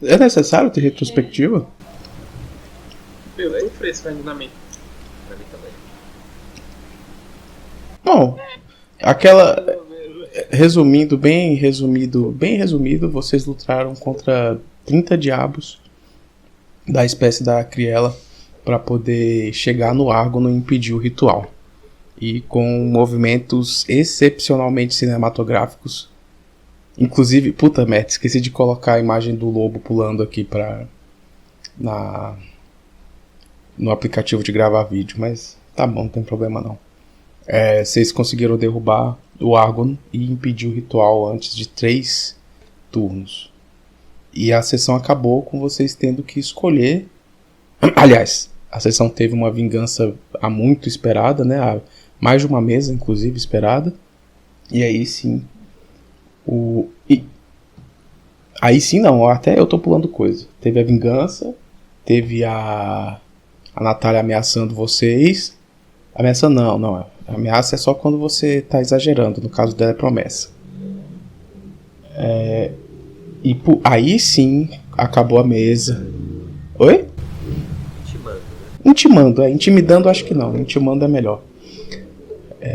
É necessário ter retrospectiva? Eu tô fresco ainda na mente. Pra mim também. Bom, aquela. Bem resumido, vocês lutaram contra 30 diabos da espécie da Criela para poder chegar no Argono e impedir o ritual. E com movimentos excepcionalmente cinematográficos. Inclusive, puta merda, esqueci de colocar a imagem do lobo pulando aqui no aplicativo de gravar vídeo, mas tá bom, não tem problema não. Vocês conseguiram derrubar o Argon e impedir o ritual antes de 3 turnos. E a sessão acabou com vocês tendo que escolher. Aliás, a sessão teve uma vingança há muito esperada, né? Há mais de uma mesa, inclusive, esperada. E aí sim. Aí sim não, até eu tô pulando coisa. Teve a vingança, teve a Natália ameaçando vocês. Ameaça não. A ameaça é só quando você tá exagerando. No caso dela é promessa. Aí sim acabou a mesa. Oi? Intimando, né? Intimando, intimidando acho que não. Intimando é melhor.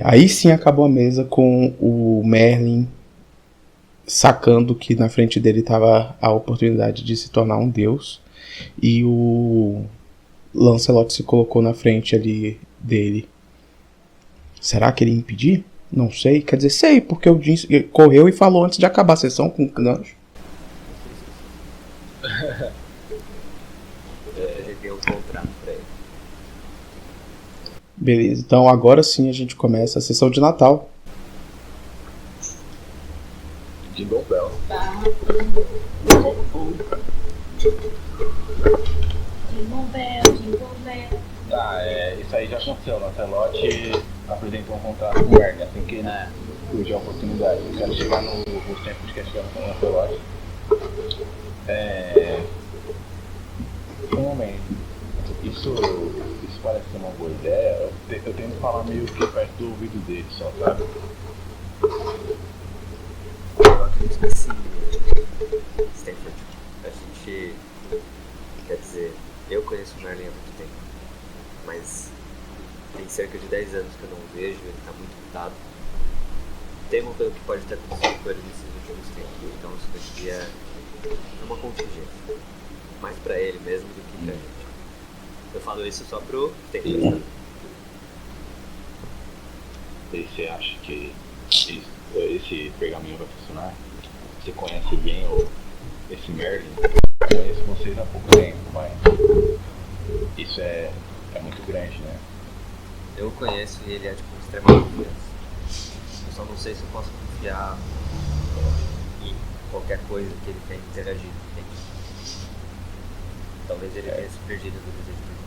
Aí sim acabou a mesa com o Merlin sacando que na frente dele estava a oportunidade de se tornar um deus. E o Lancelot se colocou na frente ali dele. Será que ele ia impedir? Não sei. Quer dizer, sei, porque o Jin correu e falou antes de acabar a sessão com o gancho. Ele deu um contrato pra ele. Beleza, então agora sim a gente começa a sessão de Natal. Jingle Bell. Jingle Bell, Jingle Bell. Isso aí já aconteceu. Lancelot apresentou um contrato com o Merlin, assim que surgiu a oportunidade. Eu quero chegar nos tempos que é chegando com o Lancelot. Um momento. Isso parece ser uma boa ideia. Eu tento falar meio que perto do ouvido dele só, sabe? Eu acredito que sim, Stanford. A gente, quer dizer, eu conheço o Merlin há muito tempo, mas tem cerca de 10 anos que eu não o vejo, ele está muito mudado. Temo pelo que pode ter acontecido com ele nesses últimos tempos, então isso daqui é uma contingência. Mais pra ele mesmo do que pra gente. Eu falo isso só pro Stanford. E você acha que esse pergaminho vai funcionar? Você conhece bem esse Merlin? Eu conheço vocês há pouco tempo, mas isso é muito grande, né? Eu o conheço e ele é de extrema confiança. Eu só não sei se eu posso confiar em qualquer coisa que ele tenha interagido, entende? Talvez ele tenha se perdido no desejo de vingança.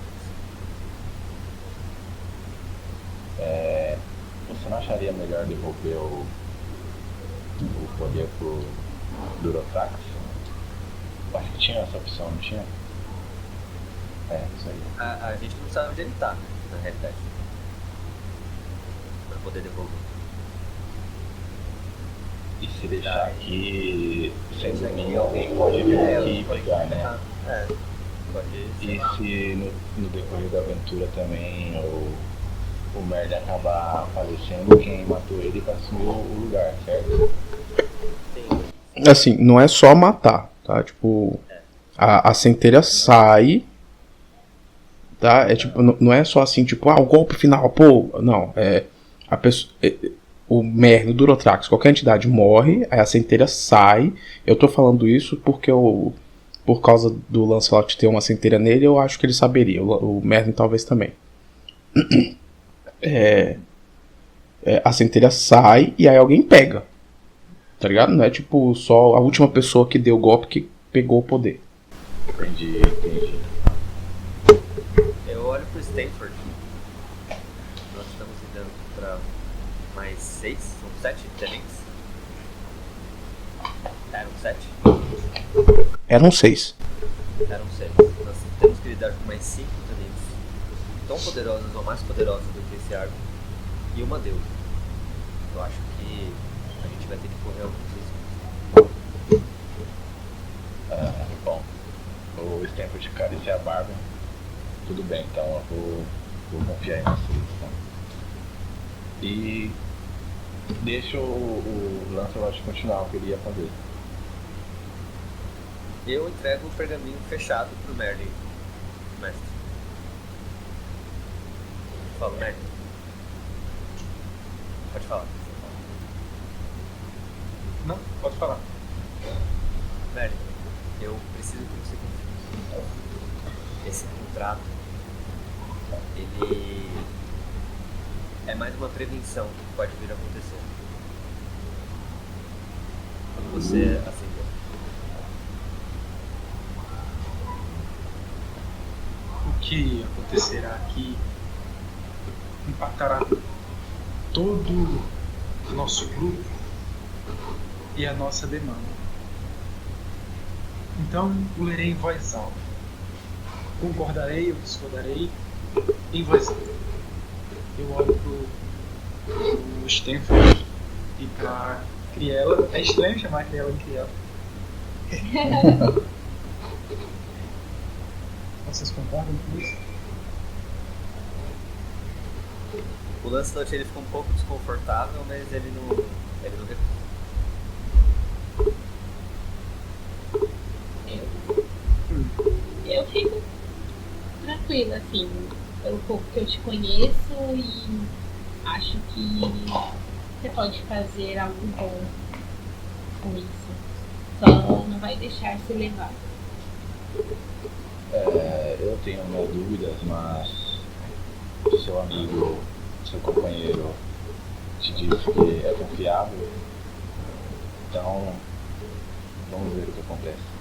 Você não acharia melhor devolver o poder pro Durotrax? Eu acho que tinha essa opção, não tinha? Isso aí. A gente não sabe onde ele tá, na realidade. Pra poder devolver. E se deixar aqui sem mim, alguém pode vir aqui e pegar, né? Pode. E se no decorrer da aventura também o Merlin acabar falecendo, quem matou ele vai assumir o lugar, certo? Sim. Assim, não é só matar, tá? Tipo, a centelha sai, tá? Tipo, não é só assim, tipo, o golpe final, pô, não, a pessoa, o Merlin, o Durotrax, qualquer entidade morre, aí a centelha sai. Eu tô falando isso porque por causa do Lancelot ter uma centelha nele, eu acho que ele saberia, o Merlin talvez também. A centelha sai e aí alguém pega, tá ligado? Não é tipo só a última pessoa que deu o golpe que pegou o poder. Entendi. Eu olho pro Stanford. Nós estamos lidando pra mais 6, são 7 tenentes. Eram 7? Eram 6. Eram 6. Nós temos que lidar com mais 5 tenentes tão poderosos ou mais poderosos do que esse arco e uma deusa. Eu acho que a gente vai ter que correr alguns riscos. Bom, Stanford acariciar a barba. Tudo bem, então eu vou confiar em vocês. Então. E deixa o Lancelot continuar o que ele ia fazer. Eu entrego o pergaminho fechado pro Merlin, mestre. Fala, Merlin. Pode falar. Não, pode falar. Merlin, eu preciso que você confie. Esse contrato, ele é mais uma prevenção do que pode vir a acontecer. Quando você acendeu. O que acontecerá aqui impactará todo o nosso grupo e a nossa demanda. Então, o lerei em voz alta. Concordarei ou discordarei em voz alta. Eu olho pro Stanford e pra Criela. É estranho chamar a Criela de Criela. Vocês concordam com isso? O Lancelot ele ficou um pouco desconfortável, mas ele não recusa. Eu fico tranquila, assim, pelo pouco que eu te conheço e acho que você pode fazer algo bom com isso. Só não vai deixar se levar. Eu tenho minhas dúvidas, mas seu amigo, seu companheiro te diz que é confiável, então vamos ver o que acontece.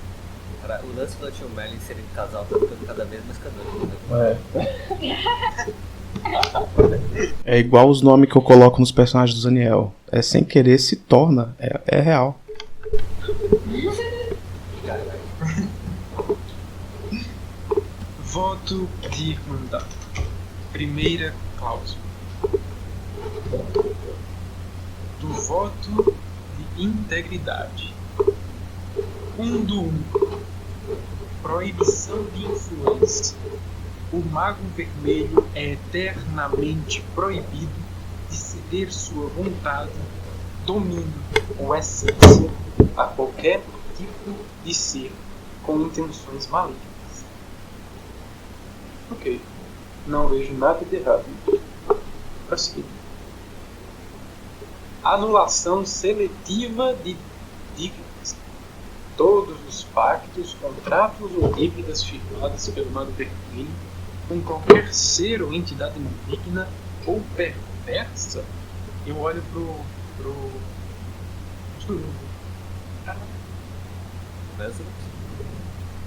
Cara, o Lancelot e o Merlin serem casal tá ficando cada vez mais canônico, né? É igual os nomes que eu coloco nos personagens do Daniel. É sem querer se torna. É real. Voto de Irmandade. Primeira cláusula. Do voto de integridade. 1 do 1. Proibição de influência. O Mago Vermelho é eternamente proibido de ceder sua vontade, domínio ou essência a qualquer tipo de ser com intenções malignas. Ok. Não vejo nada de errado. Prosseguindo. Anulação seletiva de dívidas. Todos os pactos, contratos ou dívidas firmadas pelo Mago Vermelho com qualquer ser ou entidade maligna ou perversa. Eu olho pro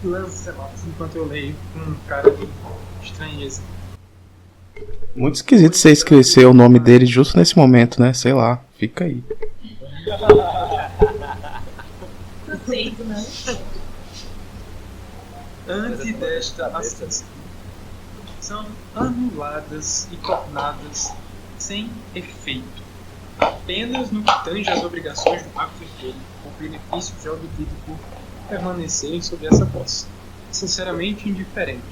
Lancelot enquanto eu leio com um cara de estranheza. Muito esquisito você esquecer o nome dele justo nesse momento, né? Sei lá, fica aí. Suspeito, né? Antes desta ascensão, são anuladas e tornadas sem efeito, apenas no que tange às obrigações do Mago Vermelho, o benefício já obtido por permanecerem sob essa posse. Sinceramente indiferente.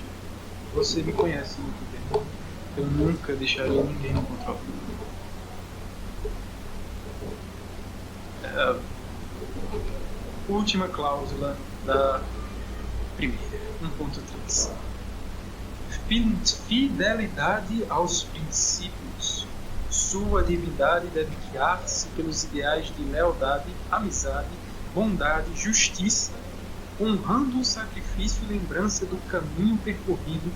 Você me conhece muito bem. Eu nunca deixaria ninguém no controle. Última cláusula da primeira, 1.3. Fidelidade aos princípios. Sua divindade deve guiar-se pelos ideais de lealdade, amizade, bondade, justiça, honrando o sacrifício e lembrança do caminho percorrido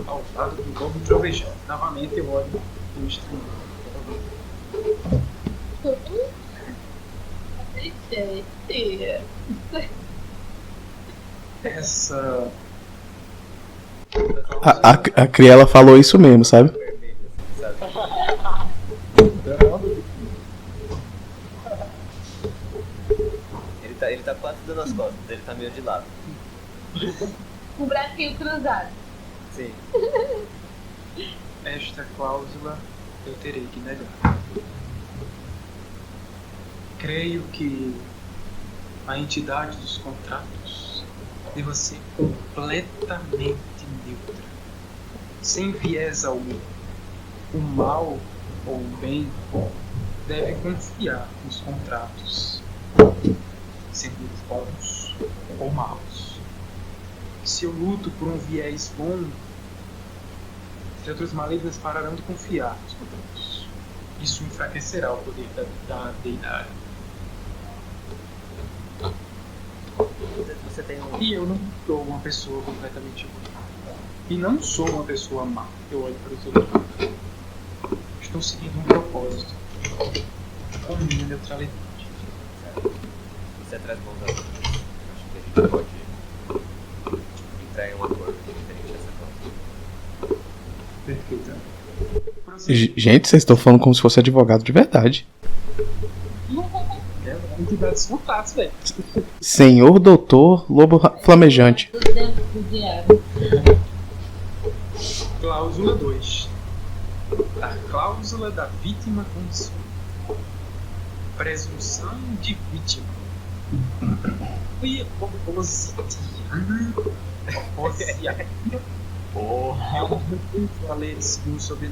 ao lado do lobo trovejante. Novamente eu olho no estranho. Essa... A Criela falou isso mesmo, sabe? Ele tá quase dando as costas, ele tá meio de lado. Com o bracinho cruzado. Sim. Esta cláusula eu terei que negar. Creio que a entidade dos contratos deva ser completamente neutra, sem viés algum. O mal ou o bem deve confiar nos contratos, sendo eles bons ou maus. Se eu luto por um viés bom, criaturas malignas pararão de confiar nos contratos. Isso enfraquecerá o poder da deidade. Você tem um. E eu não sou uma pessoa completamente ruim. E não sou uma pessoa má. Eu olho para os outros. Estou seguindo um propósito. Com minha neutralidade. Você é traz bons alunos. Acho que a gente pode entrar em um acordo diferente dessa coisa. Perfeito. Gente, vocês estão falando como se fosse advogado de verdade. Tem que dar descontados, velho. Senhor Doutor Lobo Flamejante. Do dentro do diabo. Cláusula 2. A cláusula da vítima consciente. Presunção de vítima. Porra. É um recurso a ler segundo sobre.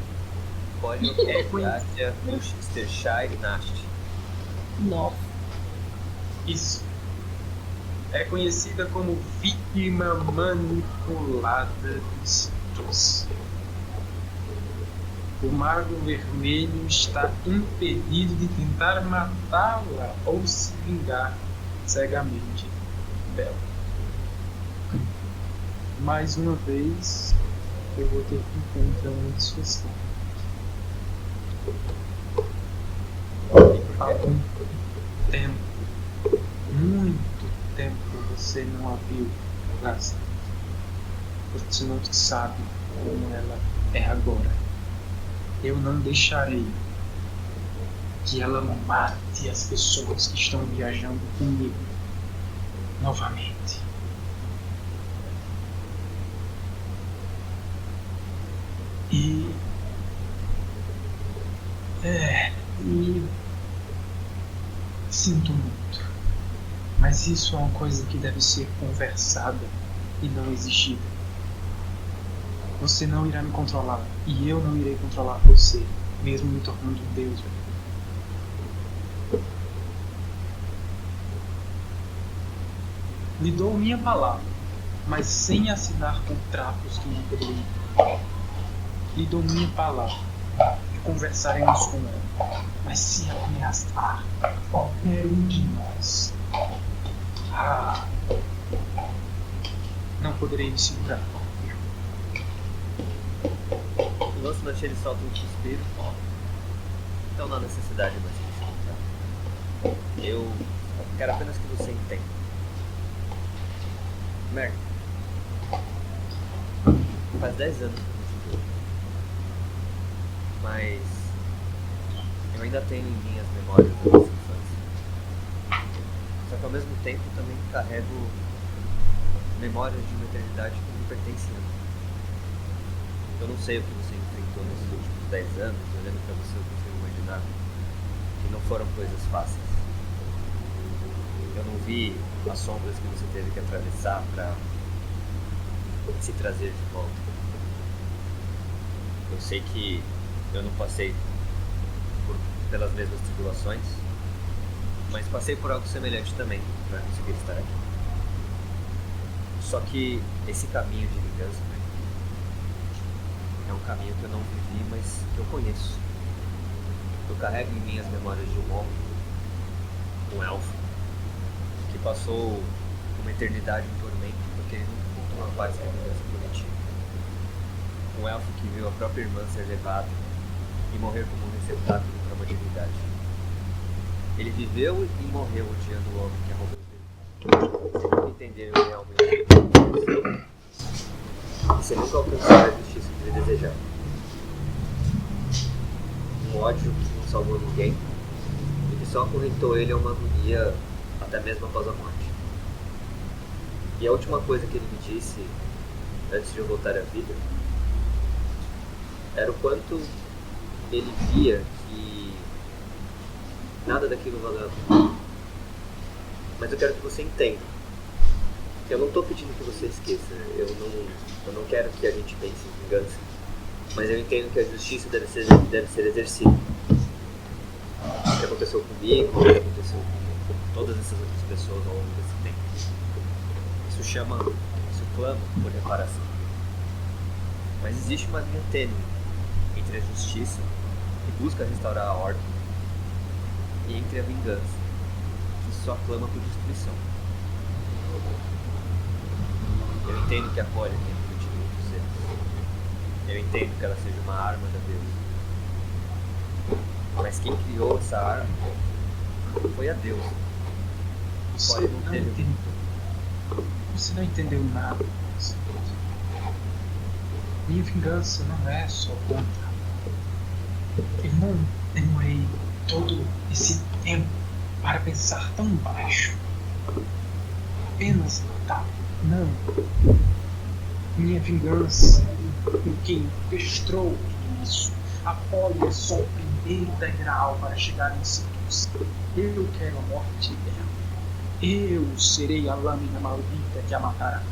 Pode Gracia, Worcestershire Nast. Nossa. Isso. É conhecida como vítima manipulada de Stos. O Mago Vermelho está impedido de tentar matá-la ou se vingar cegamente dela. Mais uma vez, eu vou ter que encontrar uma discussão. Há um tempo, muito tempo, você não a viu, Graça. Você não sabe como ela é agora. Eu não deixarei que ela mate as pessoas que estão viajando comigo novamente. E sinto muito, mas isso é uma coisa que deve ser conversada e não exigida. Você não irá me controlar e eu não irei controlar você, mesmo me tornando um deus. Lhe dou minha palavra, mas sem assinar contratos que não poderei. Lhe dou minha palavra e conversaremos com ela. Mas se ela ameaçar qualquer um de nós, não poderei me segurar. O nosso lanche ele solta um suspiro. Então não há necessidade mais de se encontrar. Eu quero apenas que você entenda. Merda. Faz 10 anos que eu te vi. Mas eu ainda tenho em mim as memórias da nossa infância. Só que ao mesmo tempo também carrego memórias de uma eternidade que me pertence a mim. Eu não sei o que você enfrentou nesses últimos 10 anos, olhando pra você eu consigo imaginar que não foram coisas fáceis. Eu não vi as sombras que você teve que atravessar pra se trazer de volta. Eu sei que eu não passei pelas mesmas tribulações, mas passei por algo semelhante também para conseguir estar aqui. Só que esse caminho de vingança, né, é um caminho que eu não vivi, mas que eu conheço. Eu carrego em mim as memórias de um homem, um elfo, que passou uma eternidade em tormento porque ele nunca encontrou uma paz que a vingança prometia. Um elfo que viu a própria irmã ser levada e morrer como um receptáculo para uma divindade. Ele viveu e morreu odiando o homem que a roubou dele. Você nunca entendeu realmente. Você nunca alcançou a justiça que ele desejava. Um ódio que não salvou ninguém e que só acorrentou ele a uma agonia até mesmo após a morte. E a última coisa que ele me disse antes de eu voltar à vida era o quanto ele via que nada daquilo valeu. Mas eu quero que você entenda. Eu não tô pedindo que você esqueça. Eu não quero que a gente pense em vingança. Mas eu entendo que a justiça deve ser exercida. O que aconteceu comigo, o que aconteceu com todas essas outras pessoas ao longo desse tempo. Isso clama por reparação. Mas existe uma linha tênue entre a justiça, que busca restaurar a ordem, e entre a vingança, que só clama por destruição. Eu entendo que a Polly tenha cometido muitos erros. Eu entendo que ela seja uma arma da deusa. Mas quem criou essa arma foi a deusa. Você Polly não não teve. entendeu. Você não entendeu nada. Minha vingança não é só contra. Eu não demorei todo esse tempo para pensar tão baixo. Apenas matar. Não. Minha vingança em quem orquestrou tudo isso. A Polly é só o primeiro degrau para chegar em Citus. Eu quero a morte dela. Eu serei a lâmina maldita que a matará.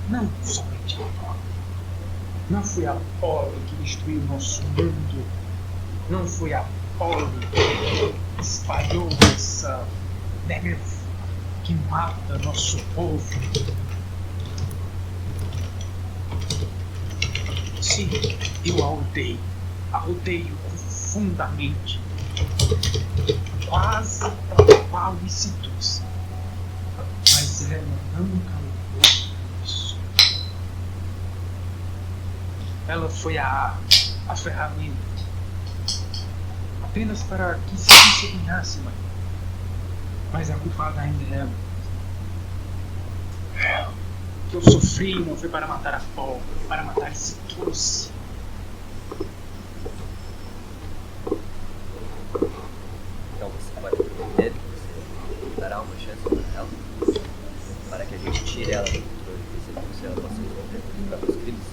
Não somente a Polly. Não foi a Polly que destruiu nosso mundo. Não foi a Polly que espalhou essa neve que mata nosso povo. Sim, eu a odeio. A odeio profundamente. Quase tal e seduz. Mas ela nunca levou isso. Ela foi a ferramenta. Apenas para que se ganhasse, mãe. Mas a culpada ainda é ela. O que eu sofri não foi para matar a Paul, foi para matar esse trouxe. Então você pode prometer que você dará uma chance para ela, para que a gente tire ela do controle desse trouxe e ela possa resolver os próprios crimes.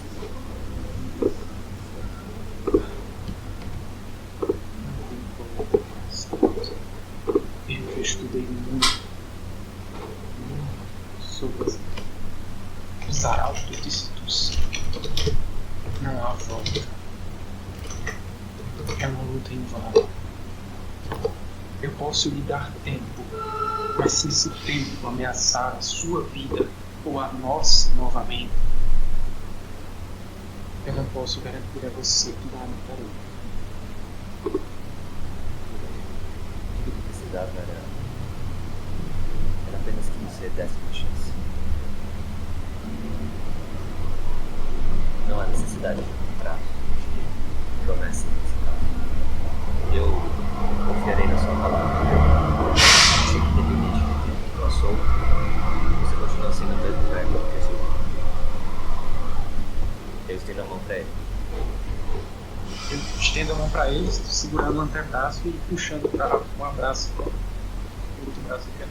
Eu estudei muito sobre os arautos de Citus. Não há volta. É uma luta em vão. Eu posso lhe dar tempo, mas se esse tempo ameaçar a sua vida ou a nossa novamente, eu não posso garantir a você que não matarei. Tudo que precisava era apenas que você desse uma chance. Não há necessidade de contrato, de promessa nesse caso. Eu confiarei na sua palavra. Sei que tem limite de tempo que passou. Você continua sendo o mesmo velho que aconteceu. Eu estendo a mão pra ele. Eu estendo a mão pra eles, segurando o antebraço e puxando para um abraço pro outro braço dele.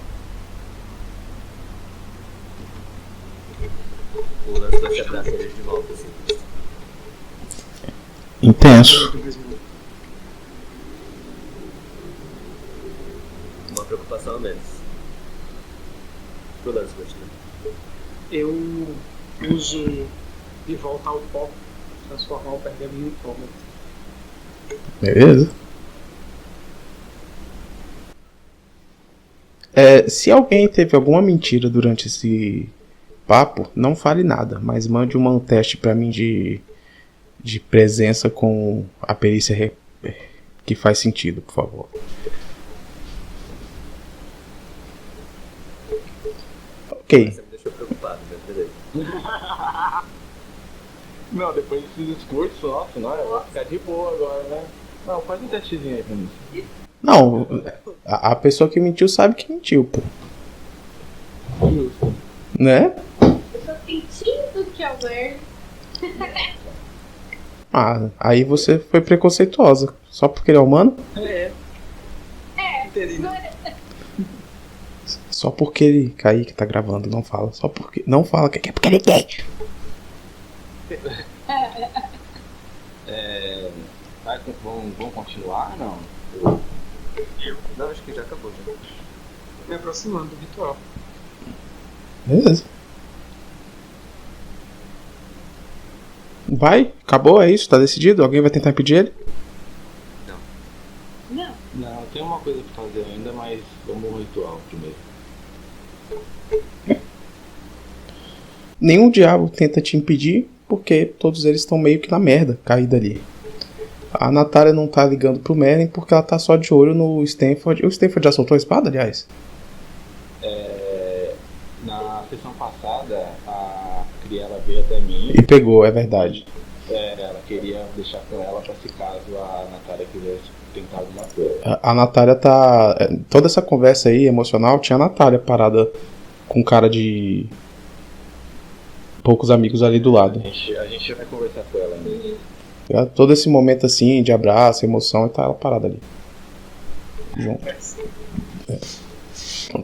O lance vai se abraçar ele de volta, assim. Intenso. Do mesmo jeito. Uma preocupação a menos. Pro lance, continua. Eu uso de volta ao pó, transformar o pergaminho em pó. Beleza. Se alguém teve alguma mentira durante esse papo, não fale nada, mas mande um teste pra mim de presença com a perícia que faz sentido, por favor. Ok. Você me deixou preocupado, mas beleza. Não, depois desse discurso, nossa, não, eu vou ficar de boa agora, né? Não, faz um testezinho aí pra mim. Não, a pessoa que mentiu sabe que mentiu, pô. Justo. Né? Eu tô sentindo que é o Merlin. Ah, aí você foi preconceituosa. Só porque ele é humano? É, entendi. Só porque ele... Kaique tá gravando, não fala. Só porque... Não fala que é porque ele é gay. Vamos continuar, não? Não, acho que já acabou já. Me aproximando do ritual. Beleza. Vai, acabou, é isso, tá decidido? Alguém vai tentar impedir ele? Não. Não, tem uma coisa pra fazer ainda, mas vamos ao ritual primeiro. Nenhum diabo tenta te impedir, porque todos eles estão meio que na merda, caída ali. A Natália não tá ligando pro Merlin porque ela tá só de olho no Stanford. O Stanford já soltou a espada, aliás? Na sessão passada, a Criela veio até mim. E pegou, é verdade. Ela queria deixar com ela pra se caso a Natália quisesse tentar alguma coisa. A Natália tá... Toda essa conversa aí, emocional, tinha a Natália parada com cara de... poucos amigos ali do lado. A gente vai conversar com ela ainda. Todo esse momento assim, de abraço, emoção, e tá ela parada ali. Junto.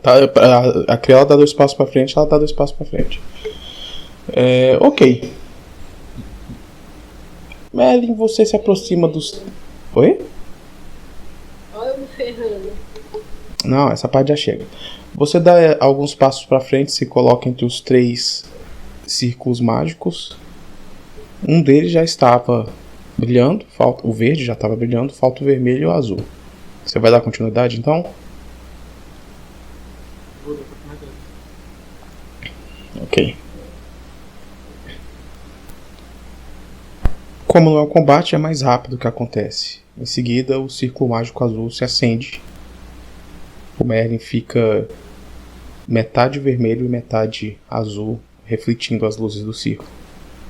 Tá, a Criela dá 2 passos pra frente, ela dá 2 passos pra frente. Ok. Merlin, você se aproxima dos... Oi? Olha eu me ferrando. Não, essa parte já chega. Você dá alguns passos pra frente, se coloca entre os 3 círculos mágicos. Um deles já estava brilhando, o verde já estava brilhando, falta o vermelho e o azul. Você vai dar continuidade então? Vou dar continuidade. Ok. Como não é um combate, é mais rápido que acontece. Em seguida, o círculo mágico azul se acende. O Merlin fica metade vermelho e metade azul, refletindo as luzes do círculo.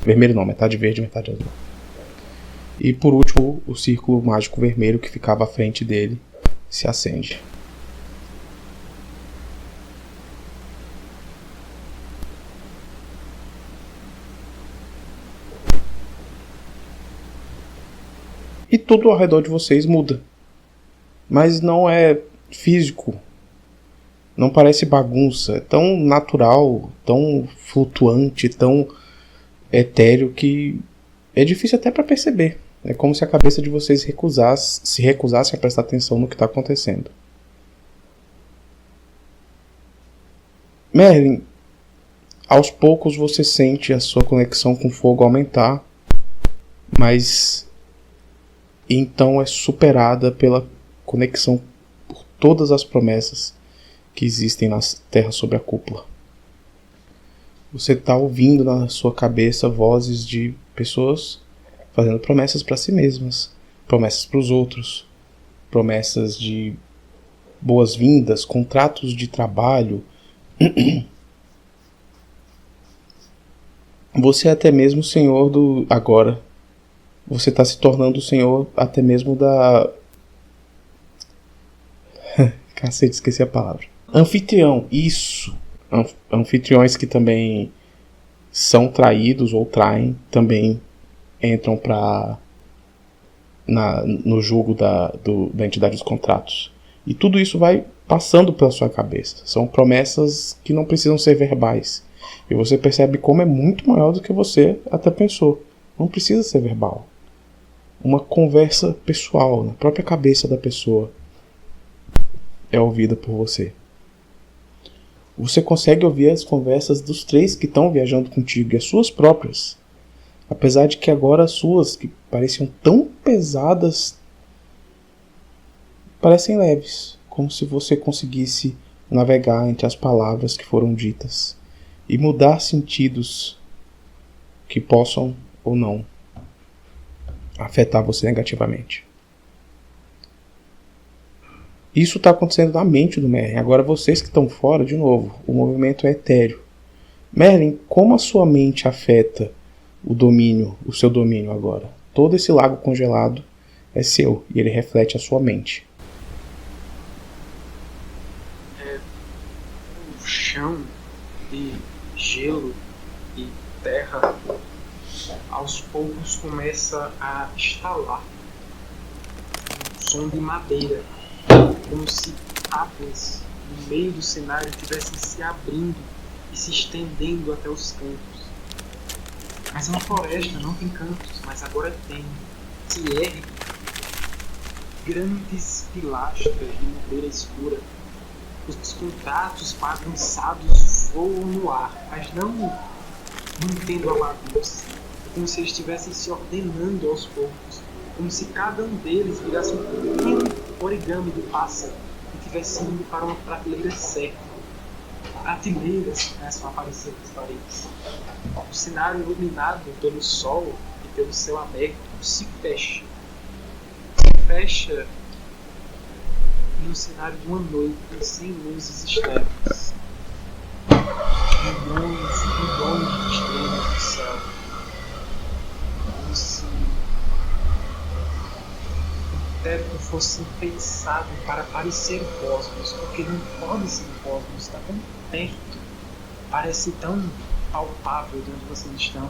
Vermelho não, metade verde e metade azul. E por último, o círculo mágico vermelho que ficava à frente dele se acende. E tudo ao redor de vocês muda. Mas não é físico. Não parece bagunça. É tão natural, tão flutuante, tão etéreo que é difícil até para perceber. É como se a cabeça de vocês se recusasse a prestar atenção no que está acontecendo. Merlin, aos poucos você sente a sua conexão com o fogo aumentar, mas então é superada pela conexão por todas as promessas que existem na terra sobre a cúpula. Você está ouvindo na sua cabeça vozes de pessoas fazendo promessas para si mesmas, promessas para os outros, promessas de boas-vindas, contratos de trabalho. Você é até mesmo o senhor do agora. Você está se tornando o senhor até mesmo da... Cacete, esqueci a palavra. Anfitrião, isso. Anfitriões que também são traídos ou traem, também entram no jogo da entidade dos contratos. E tudo isso vai passando pela sua cabeça. São promessas que não precisam ser verbais. E você percebe como é muito maior do que você até pensou. Não precisa ser verbal. Uma conversa pessoal, na própria cabeça da pessoa, é ouvida por você. Você consegue ouvir as conversas dos 3 que estão viajando contigo e as suas próprias. Apesar de que agora as suas, que pareciam tão pesadas, parecem leves. Como se você conseguisse navegar entre as palavras que foram ditas e mudar sentidos que possam ou não afetar você negativamente. Isso está acontecendo na mente do Merlin. Agora vocês que estão fora, de novo, o movimento é etéreo. Merlin, como a sua mente afeta o seu domínio agora? Todo esse lago congelado é seu e ele reflete a sua mente. O chão de gelo e terra aos poucos começa a estalar. Um som de madeira, como se águas no meio do cenário estivessem se abrindo e se estendendo até os cantos. Mas é uma floresta, não tem cantos, mas agora tem. Se ergue grandes pilastras de madeira escura, Os contratos bagunçados voam no ar, mas não mantendo a bagunça. É como se eles estivessem se ordenando aos poucos. Como se cada um deles virasse um pequeno origami de pássaro e estivesse indo para uma prateleira certa. Prateleiras começam a aparecer nas paredes. O cenário iluminado pelo sol e pelo céu aberto se fecha. Se fecha em um cenário de uma noite sem luzes externas. Milhões e milhões de estrelas no céu. Como se o teto fosse enfeitiçado para parecer o cosmos, porque não pode ser o cosmos, está tão perto, parece tão palpável de onde vocês estão.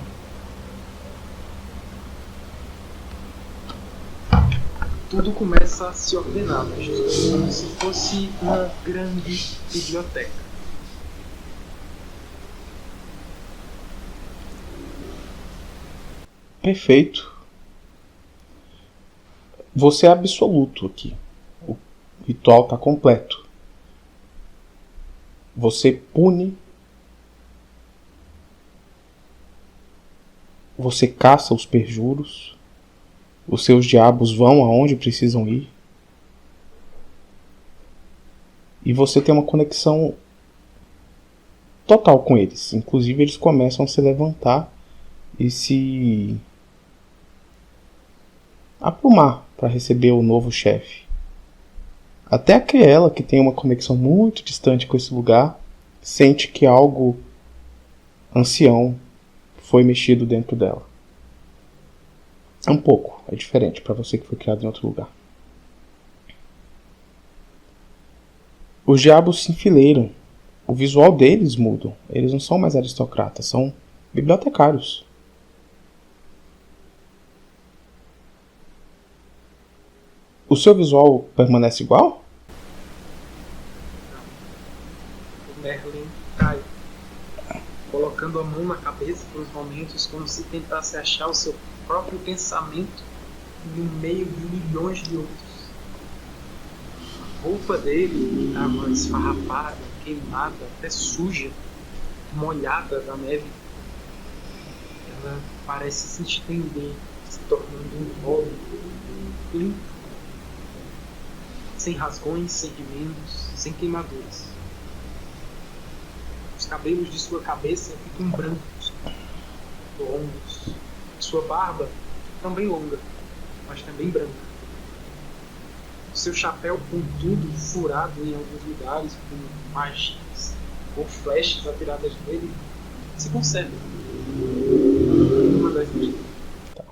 Tudo começa a se ordenar, como se fosse uma grande biblioteca. Perfeito. Você é absoluto aqui. O ritual está completo. Você pune. Você caça os perjuros. Os seus diabos vão aonde precisam ir. E você tem uma conexão total com eles. Inclusive eles começam a se levantar e se aprumar para receber o novo chefe. Até aquela que tem uma conexão muito distante com esse lugar sente que algo ancião foi mexido dentro dela. É um pouco, é diferente para você que foi criado em outro lugar. Os diabos se enfileiram. O visual deles muda. Eles não são mais aristocratas, são bibliotecários. O seu visual permanece igual? O Merlin cai, colocando a mão na cabeça por uns momentos, como se tentasse achar o seu próprio pensamento no meio de milhões de outros. A roupa dele estava esfarrapada, queimada, até suja, molhada da neve. Ela parece se estender, se tornando um óleo limpo, sem rasgões, sem remendos, sem queimaduras. Os cabelos de sua cabeça ficam brancos, longos. Sua barba também longa, mas também branca. Seu chapéu pontudo, furado em alguns lugares, com magias ou flechas atiradas nele, se conserva. Uma das Tá.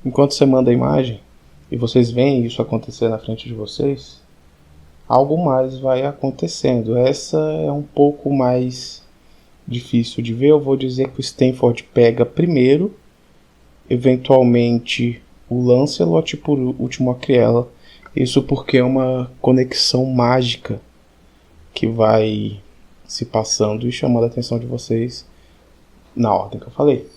Enquanto você manda a imagem e vocês veem isso acontecer na frente de vocês, algo mais vai acontecendo. Essa é um pouco mais difícil de ver. Eu vou dizer que o Stanford pega primeiro, eventualmente o Lancelot e por último a Criella. Isso porque é uma conexão mágica que vai se passando e chamando a atenção de vocês na ordem que eu falei.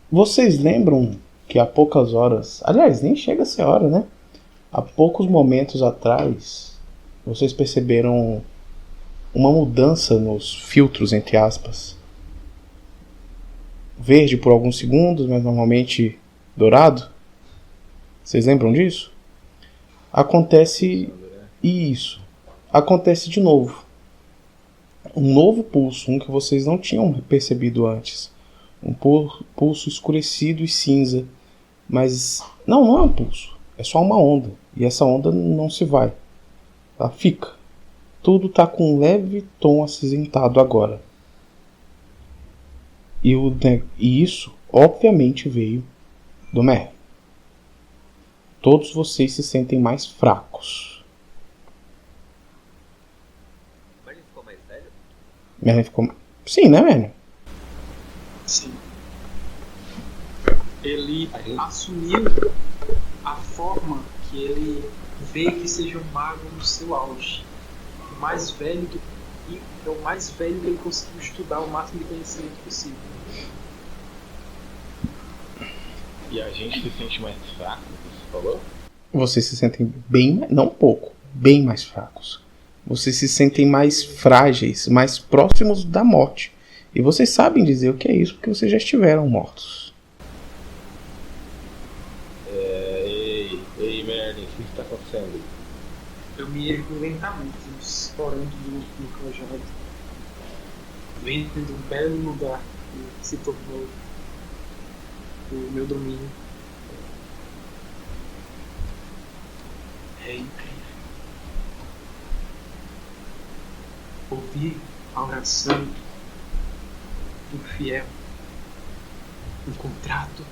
Vocês lembram que há poucas horas, aliás, nem chega a ser hora, né? Há poucos momentos atrás, vocês perceberam uma mudança nos filtros, entre aspas. Verde por alguns segundos, mas normalmente dourado. Vocês lembram disso? Acontece isso. Acontece de novo. Um novo pulso, um que vocês não tinham percebido antes. Um pulso escurecido e cinza. Mas não é um pulso. É só uma onda. E essa onda não se vai. Ela fica. Tudo está com um leve tom acinzentado agora. E isso, obviamente, veio do Merlin. Todos vocês se sentem mais fracos. Merlin ficou mais velho? Merlin ficou... Sim, né, Merlin? Sim. Ele assumiu a forma que ele vê que seja um mago no seu auge. O mais velho é o mais velho que ele conseguiu estudar o máximo de conhecimento possível. E a gente se sente mais fraco, você falou? Vocês se sentem bem, não pouco, bem mais fracos. Vocês se sentem mais frágeis, mais próximos da morte. E vocês sabem dizer o que é isso, porque vocês já estiveram mortos. Ei, Merlin, o que está acontecendo? Eu me ergo lentamente, explorando no cajado, vendo um belo lugar que se tornou o meu domínio. É incrível. Ouvir a oração do fiel, um contrato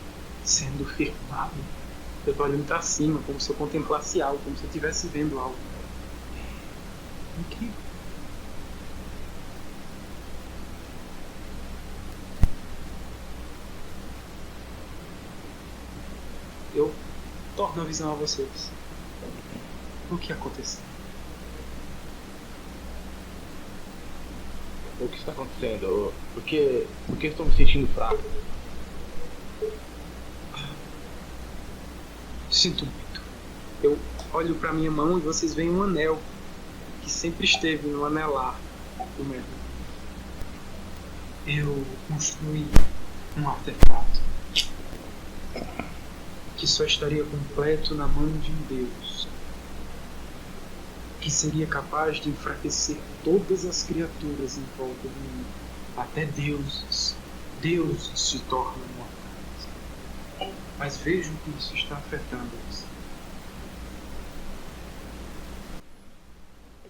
sendo firmado. Eu tô olhando pra cima, como se eu contemplasse algo, como se eu estivesse vendo algo. É incrível. Eu torno a visão a vocês. O que aconteceu? O que está acontecendo? Por que estou me sentindo fraco? Sinto muito. Eu olho pra minha mão e vocês veem um anel que sempre esteve no anelar do Merlin. Eu construí um artefato que só estaria completo na mão de um deus, que seria capaz de enfraquecer todas as criaturas em volta do mundo, até deuses. Deuses se tornam mortais. Mas vejam que isso está afetando eles.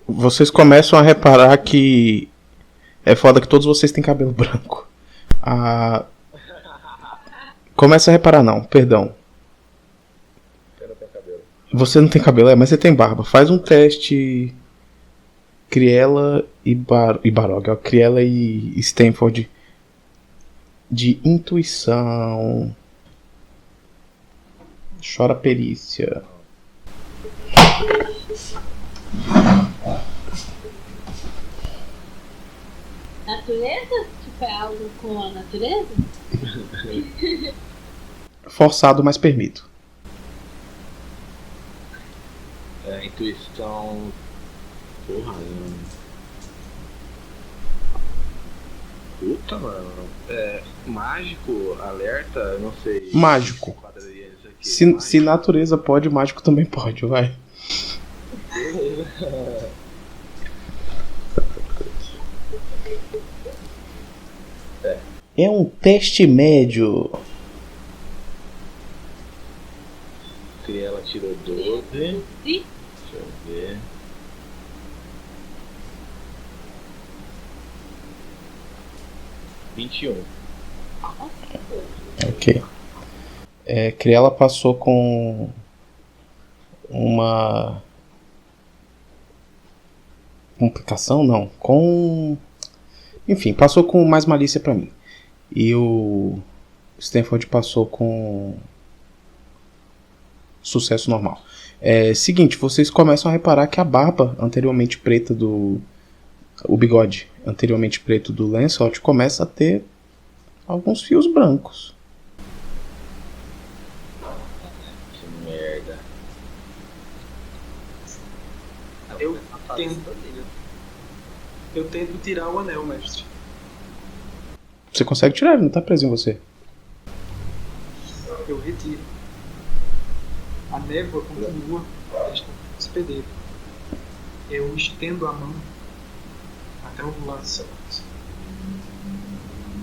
Vocês começam a reparar que é foda que todos vocês têm cabelo branco. Começa a reparar não, perdão. Eu não tenho cabelo. Você não tem cabelo, mas você tem barba. Faz um teste Criella e Barog, ó, Criella e Stanford de intuição. Chora perícia. Natureza? Tipo, é algo com a natureza? Forçado, mas permito. Intuição. Porra, puta, mano. Mágico, alerta, eu não sei. Mágico. Se natureza pode, mágico também pode, vai. É um teste médio. Ela tirou 12. Sim. Deixa eu ver. (21). Ok. Criella passou com uma complicação, não. Enfim, passou com mais malícia pra mim. E o Stanford passou com sucesso normal. Seguinte, vocês começam a reparar que a barba anteriormente preta o bigode anteriormente preto do Lancelot começa a ter alguns fios brancos. Que merda. Eu tento tirar o anel, mestre. Você consegue tirar, ele não tá preso em você. Eu retiro. A névoa continua esta hospedeira. Eu estendo a mão até o Lancelot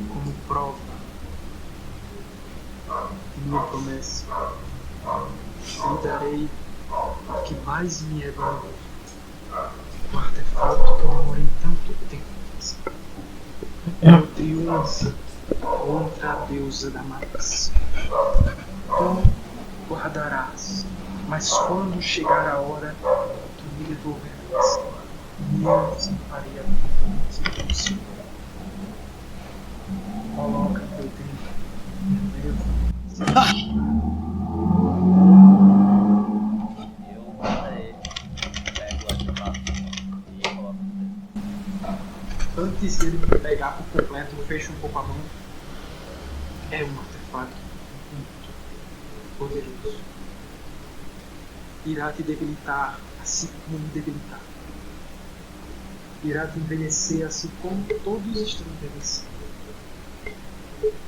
como prova minha promessa. Lhe darei o que mais me é valioso, o artefato que eu demorei tanto tempo. Eu triunfo contra a deusa da malícia. Tu guardarás, mas quando chegar a hora, tu me devolverás. E eu desamparei a vida do Senhor. Coloca teu dedo, Eu mata ele, pego o artefato e coloco no dedo. Antes de ele pegar por completo, eu fecho um pouco a mão. É um artefato muito poderoso. irá te debilitar assim como me debilitar. Irá te envelhecer assim como todos estão envelhecendo.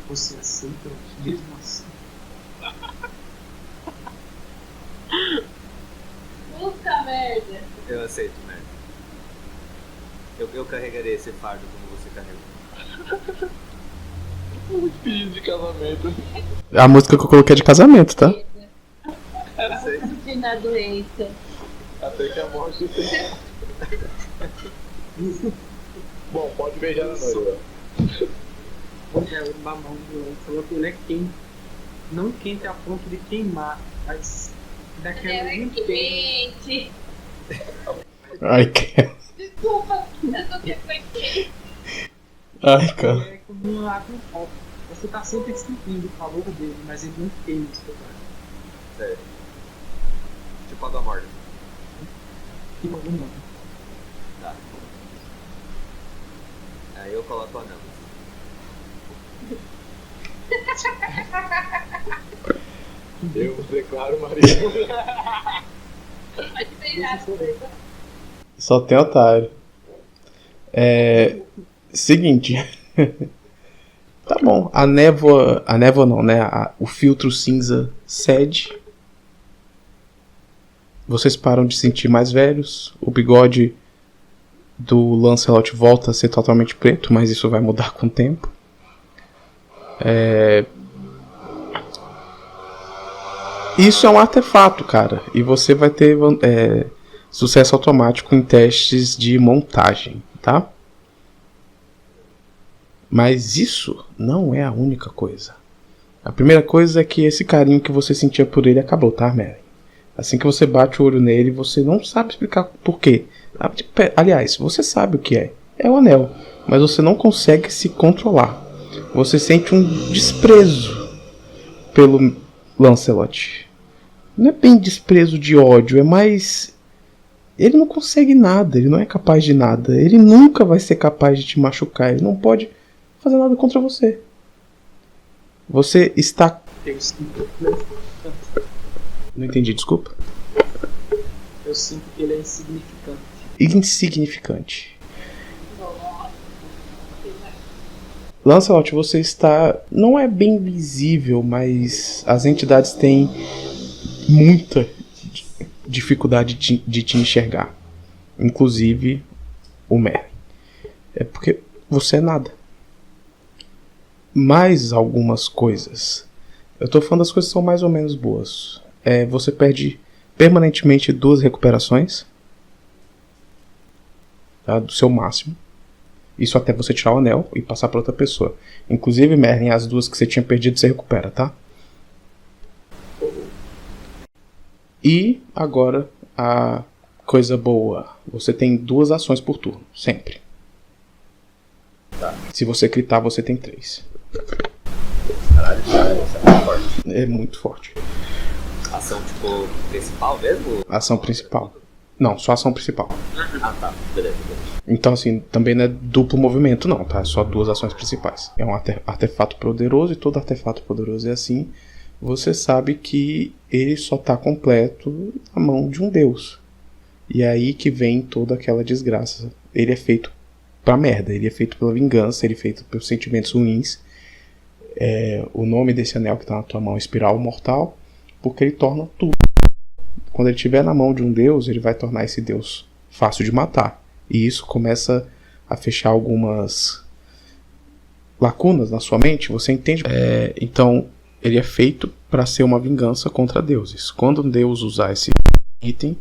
Você aceita mesmo assim? Puta merda. Eu aceito, merda. Eu carregarei esse fardo como você carregou. Pedido de casamento. A música que eu coloquei é de casamento, tá? Eu sei. Na doença. Até que a morte tem. Bom, pode beijar na noiva. O mamão do falou que ele é quente. Não quente a ponto de queimar, mas daquela muito bem. Gente, Ai, que... desculpa, eu tô quente. Ai, cara. É como uma água em copo. Você tá sempre sentindo o calor dele, mas ele não queima o seu braço. Sério. Tipo água morta. Tipo algum nome. Tá. Aí eu coloco o anel. Eu vos declaro marido. Pode beijar. Só tem otário. Seguinte. Tá bom. A névoa não, né? O filtro cinza cede. Vocês param de se sentir mais velhos. O bigode do Lancelot volta a ser totalmente preto, mas isso vai mudar com o tempo. Isso é um artefato, cara. E você vai ter sucesso automático em testes de montagem, tá? Mas isso não é a única coisa. A primeira coisa é que esse carinho que você sentia por ele acabou, tá, Merlin? Assim que você bate o olho nele, você não sabe explicar por quê. Aliás, você sabe o que é. É o anel. Mas você não consegue se controlar. Você sente um desprezo pelo Lancelot. Não é bem desprezo de ódio, é mais... Ele não consegue nada, ele não é capaz de nada. Ele nunca vai ser capaz de te machucar. Ele não pode fazer nada contra você. Você está... Eu sinto, Não entendi, desculpa. eu sinto que ele é insignificante. Insignificante. Lancelot, você está... Não é bem visível, mas as entidades têm muita dificuldade de te enxergar. Inclusive o Merlin. É porque você é nada. Mais algumas coisas. Eu tô falando das coisas que são mais ou menos boas. Você perde permanentemente 2 recuperações. Tá? Do seu máximo. Isso até você tirar o anel e passar para outra pessoa. Inclusive, Merlin, as 2 que você tinha perdido, você recupera, tá? E agora, a coisa boa. Você tem 2 ações por turno, sempre. Tá. Se você gritar, você tem 3. Caralho, isso é muito forte. É muito forte. Ação, tipo, principal mesmo? Ação principal. Não, só ação principal. Ah, tá. Beleza. Então, assim, também não é duplo movimento, não, tá? É só 2 ações principais. É um artefato poderoso e todo artefato poderoso é assim. Você sabe que ele só tá completo na mão de um deus. E é aí que vem toda aquela desgraça. Ele é feito pra merda, ele é feito pela vingança, ele é feito pelos sentimentos ruins. O nome desse anel que tá na tua mão é Espiral Mortal, porque ele torna tudo. Quando ele estiver na mão de um deus, ele vai tornar esse deus fácil de matar. E isso começa a fechar algumas lacunas na sua mente, você entende? Então, ele é feito para ser uma vingança contra deuses. Quando um deus usar esse item,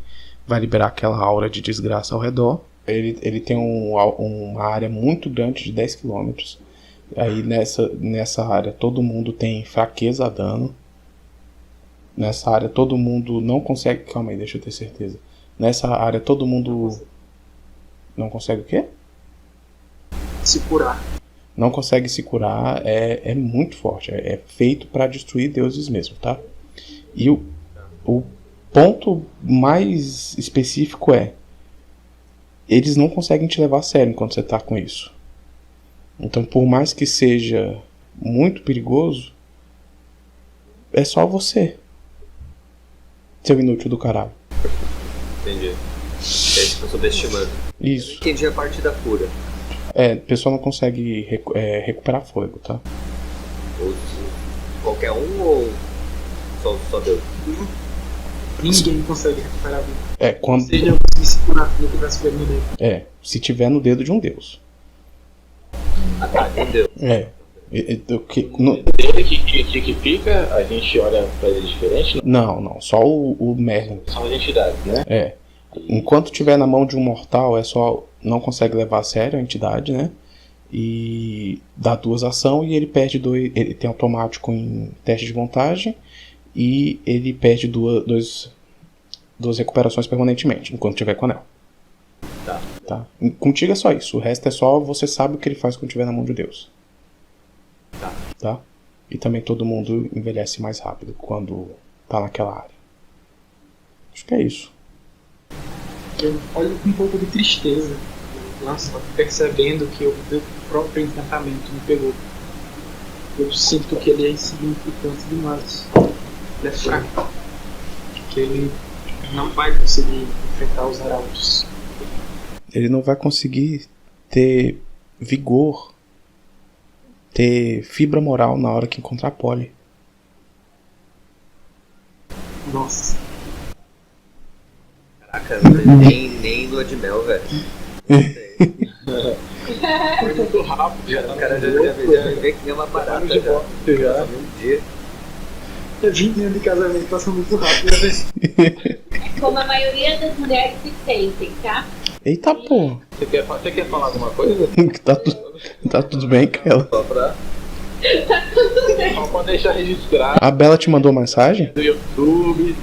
vai liberar aquela aura de desgraça ao redor. Ele tem uma área muito grande de 10 km. Aí nessa área todo mundo tem fraqueza a dano. Nessa área todo mundo não consegue... Calma aí, deixa eu ter certeza. Nessa área todo mundo... Não consegue o quê? Se curar. Não consegue se curar, é muito forte. É feito para destruir deuses mesmo, tá? E o ponto mais específico eles não conseguem te levar a sério enquanto você tá com isso. Então, por mais que seja muito perigoso, é só você, seu inútil do caralho. Entendi. É tipo subestimando. Isso. Entendi a parte da cura. O pessoal não consegue recuperar fôlego, tá? Qualquer um ou só Deus? Ninguém consegue recuperar a vida. Quando... Se ele não conseguisse curar tudo que tivesse pego no dedo. Se tiver no dedo de um deus. Ah, tá, meu Deus. Dele que fica, a gente olha pra ele diferente? Não, só o Merlin. São as entidades, né? Enquanto tiver na mão de um mortal, não consegue levar a sério a entidade, né? E dá 2 ações e ele perde 2. Ele tem automático em teste de vantagem e ele perde 2 recuperações permanentemente, enquanto tiver com anel. Tá. Contigo é só isso. O resto é só você sabe o que ele faz quando tiver na mão de Deus. Tá? E também todo mundo envelhece mais rápido quando tá naquela área. Acho que é isso. Eu olho com um pouco de tristeza, percebendo que o meu próprio encantamento me pegou. Eu sinto que ele é insignificante demais. Ele é fraco. Que ele não vai conseguir enfrentar os arautos. Ele não vai conseguir ter vigor, ter fibra moral na hora que encontrar a Polly. Nossa. Caraca, nem lua de mel, velho. Foi muito rápido, já. O cara já vê que nem uma barata já. Um dia. 20 anos de casamento passam muito rápido, né? É como a maioria das mulheres se sentem, tá? Eita porra. Você quer falar alguma coisa? Tá tudo bem, Kela? Só pra deixar registrado A Bela te mandou mensagem? no YouTube.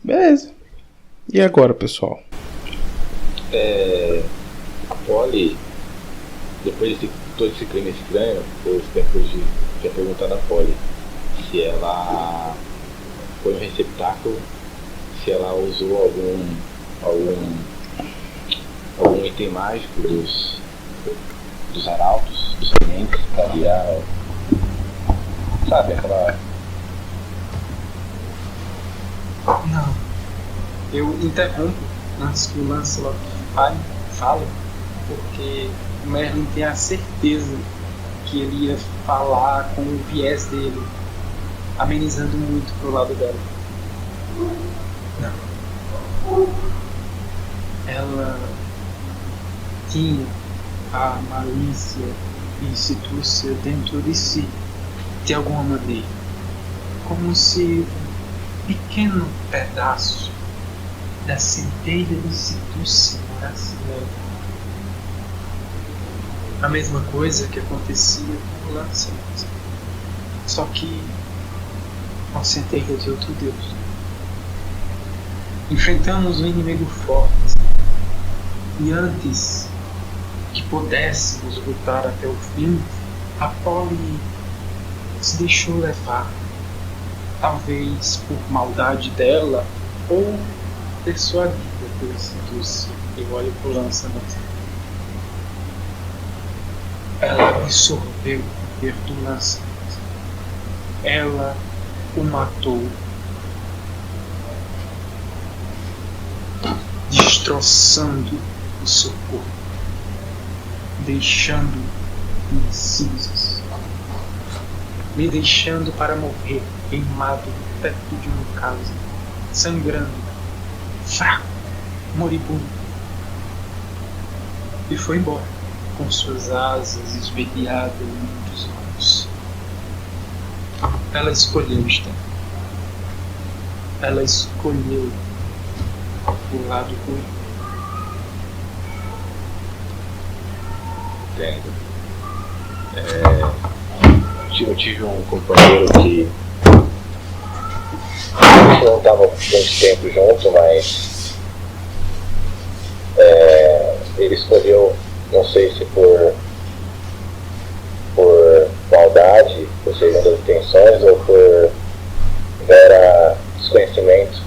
Beleza. E agora, pessoal? A Polly, depois de todo esse crime estranho, os tempos de já perguntar da Polly se ela foi um receptáculo, se ela usou algum item mágico dos arautos, dos sementes, pra virar, sabe, aquela... Não. Eu interrompo antes que o Lancelot fale, porque o Merlin tem a certeza que ele ia falar com o viés dele, amenizando muito pro lado dela. Não. Ela tinha a malícia e astúcia dentro de si, de alguma maneira, como se um pequeno pedaço da centelha de astúcia morasse nela. A mesma coisa que acontecia com o Lancelot, só que com a centelha de outro deus. Enfrentamos um inimigo forte, e antes que pudéssemos lutar até o fim, a Polly se deixou levar, talvez por maldade dela ou persuadida pela astúcia. Eu olho pro Lancelot. Ela absorveu o poder do Lancelot. Ela o matou, destroçando o seu corpo, deixando em cinzas, me deixando para morrer queimado perto de uma casa, sangrando, fraco, moribundo, e foi embora com suas asas esverdeadas em muitos olhos. Ela escolheu estar. Ela escolheu o lado ruim. Entendo. Eu tive um companheiro que não estava muito tempo junto, mas ele escolheu, não sei se por maldade, por segundas intenções ou por mera desconhecimento,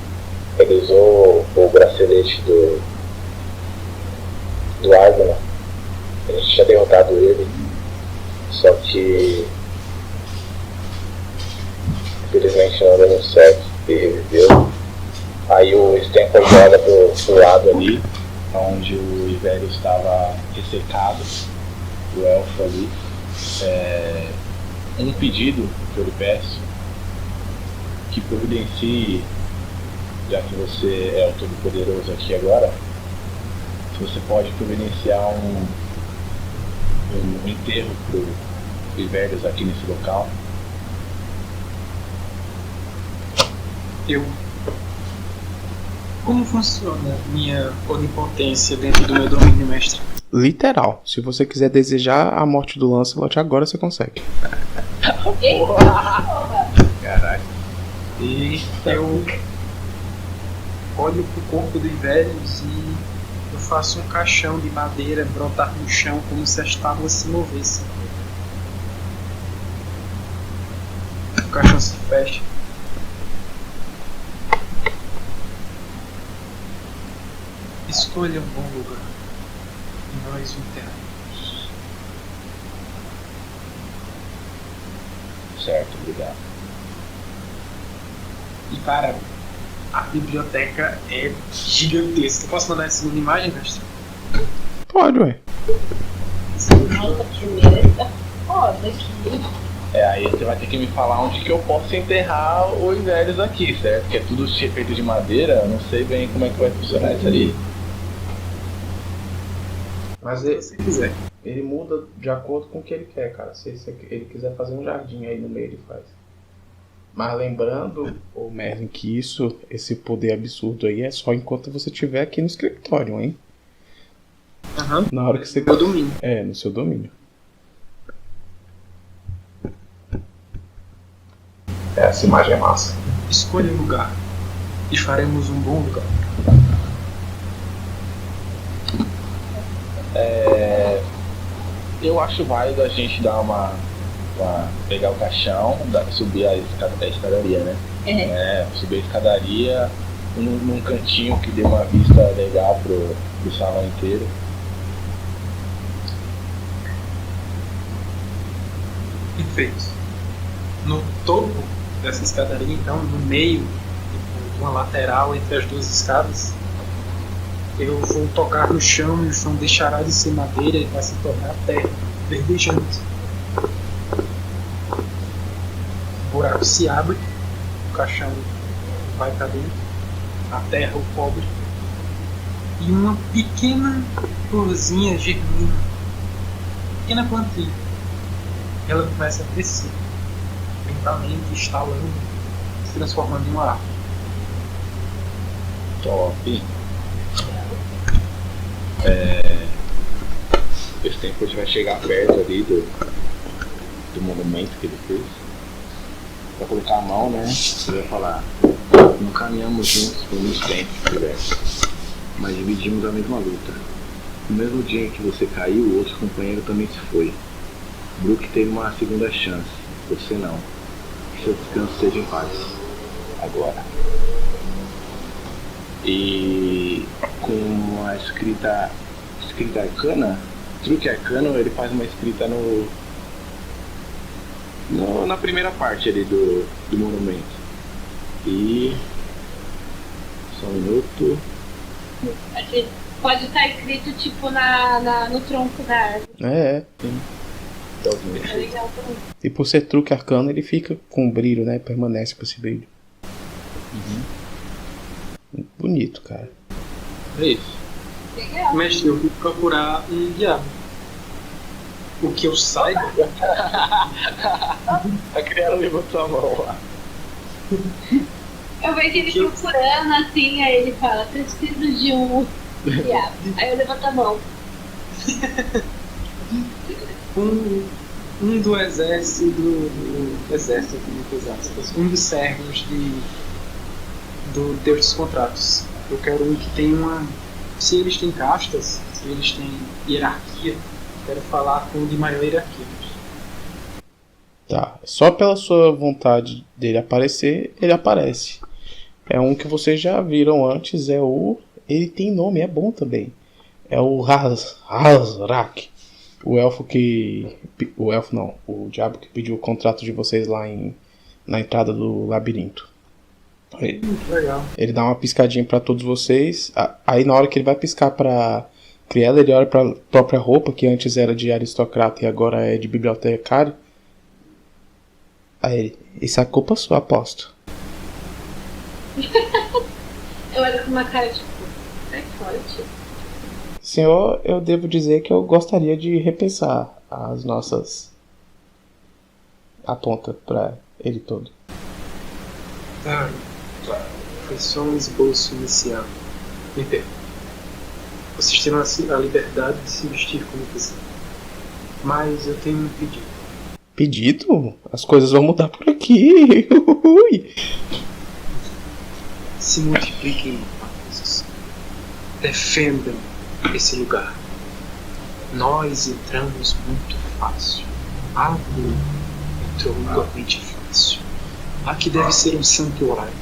ele usou o bracelete do Argona A gente tinha derrotado ele, só que infelizmente não deu muito certo. Ele reviveu. Aí o Stanford joga pro lado ali, onde o Ivélio estava ressecado, o elfo ali. Um pedido que eu lhe peço, que providencie, já que você é o todo-poderoso aqui agora, se você pode providenciar um enterro pro Ivelios aqui nesse local. Como funciona minha onipotência dentro do meu domínio, mestre? Literal. Se você quiser desejar a morte do Lancelot agora, você consegue. Caralho. E eu olho pro corpo do Ivelios e eu faço um caixão de madeira brotar no chão como se as tábuas se movessem. O caixão se fecha. Escolha um bom lugar e nós o enterramos. Certo, obrigado. E cara, a biblioteca é gigantesca. Posso mandar essa segunda imagem, mestre? Pode, ué. Nossa, primeira está foda aqui. Aí você vai ter que me falar onde que eu posso enterrar os velhos aqui, certo? Que é tudo feito de madeira, eu não sei bem como é que vai funcionar isso aí. Mas Se quiser. ele muda de acordo com o que ele quer, cara. Se ele quiser fazer um jardim aí no meio, ele faz. Mas lembrando, ô Merlin, que esse poder absurdo aí é só enquanto você estiver aqui no escritório, hein? Aham. Na hora que você... Meu domínio. É, no seu domínio. Essa imagem é massa. Escolha um lugar e faremos um bom lugar. Eu acho válido a gente dar pegar o caixão, subir a escadaria, né? Subir a escadaria num cantinho que dê uma vista legal pro salão inteiro. Perfeito. No topo dessa escadaria, então, no meio, uma lateral entre as duas escadas, eu vou tocar no chão e o chão deixará de ser madeira e vai se tornar terra, verdejante. O buraco se abre, o caixão vai para dentro, a terra o cobre e uma pequena florzinha germina, pequena plantinha. Ela começa a crescer, lentamente, estalando, se transformando em uma árvore. Top. Esse tempo a gente vai chegar perto ali do monumento que ele fez. Vai colocar a mão, né? Você vai falar, não caminhamos juntos por muito tempo, mas dividimos a mesma luta. No mesmo dia em que você caiu, o outro companheiro também se foi. Brook teve uma segunda chance, você não. Que seu descanso seja em paz. Agora. E com a escrita arcana, truque arcano, ele faz uma escrita na primeira parte ali do monumento. E só um minuto. Aqui pode estar escrito tipo no tronco da árvore. Sim. É legal também. E por ser truque arcano, ele fica com brilho, né? Permanece com esse brilho. Bonito, cara. É isso. Legal. Mestre, eu fui procurar um diabo. O que eu saiba, A criança levantou a mão lá. Eu vejo ele procurando assim, aí ele fala, preciso de um diabo. Aí eu levanto a mão. um do exército muitas aspas, um dos servos do Deus dos Contratos. Eu quero um que tem se eles têm castas, se eles têm hierarquia, eu quero falar com o de maior hierarquia. Tá. Só pela sua vontade dele aparecer, ele aparece. É um que vocês já viram antes, ele tem nome, é bom também. É o Razrak. O elfo que... O elfo não. O diabo que pediu o contrato de vocês lá na entrada do labirinto. Legal. Ele dá uma piscadinha pra todos vocês. Aí na hora que ele vai piscar pra Criela, ele olha pra própria roupa, que antes era de aristocrata e agora é de bibliotecário. Aí ele... Isso é culpa sua, aposto. Eu olho com uma cara tipo, é forte. Senhor, eu devo dizer que eu gostaria de repensar as nossas... Aponta pra ele todo. Tá. Foi só um esboço inicial. Me perdoe. Vocês terão a liberdade de se vestir como quiser. Mas eu tenho um pedido. Pedido? As coisas vão mudar por aqui. Ui. Se multipliquem coisas. Defendam esse lugar. Nós entramos muito fácil. Algo entrou igualmente fácil. Aqui deve ser um santuário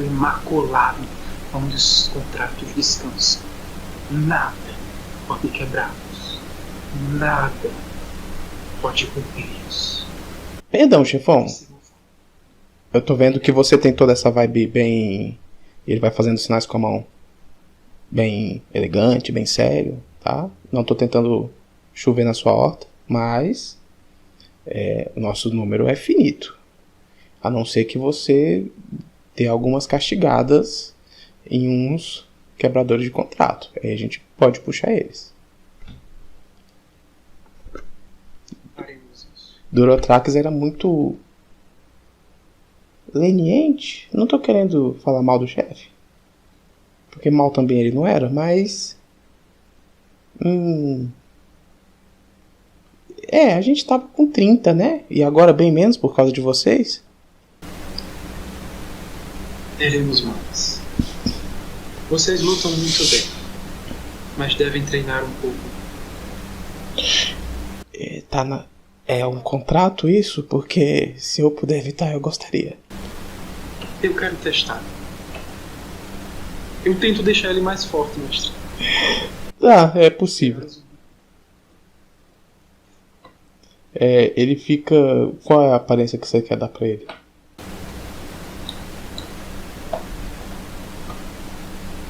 imaculado, onde os contratos descansam. Nada pode quebrá-los. Nada pode romper-los. Perdão, chefão. Eu tô vendo que você tem toda essa vibe bem... Ele vai fazendo sinais com a mão. Bem elegante, bem sério, tá? Não tô tentando chover na sua horta, mas... o nosso número é finito. A não ser que você dê algumas castigadas em uns quebradores de contrato. Aí a gente pode puxar eles. Faremos isso. Durotrax era muito leniente. Não tô querendo falar mal do chefe, porque mal também ele não era, mas... a gente tava com 30, né? E agora bem menos por causa de vocês. Teremos mais. Vocês lutam muito bem, mas devem treinar um pouco. É um contrato isso? Porque se eu puder evitar, eu gostaria. Eu quero testar. Eu tento deixar ele mais forte, mestre. É possível. Ele fica... Qual é a aparência que você quer dar pra ele?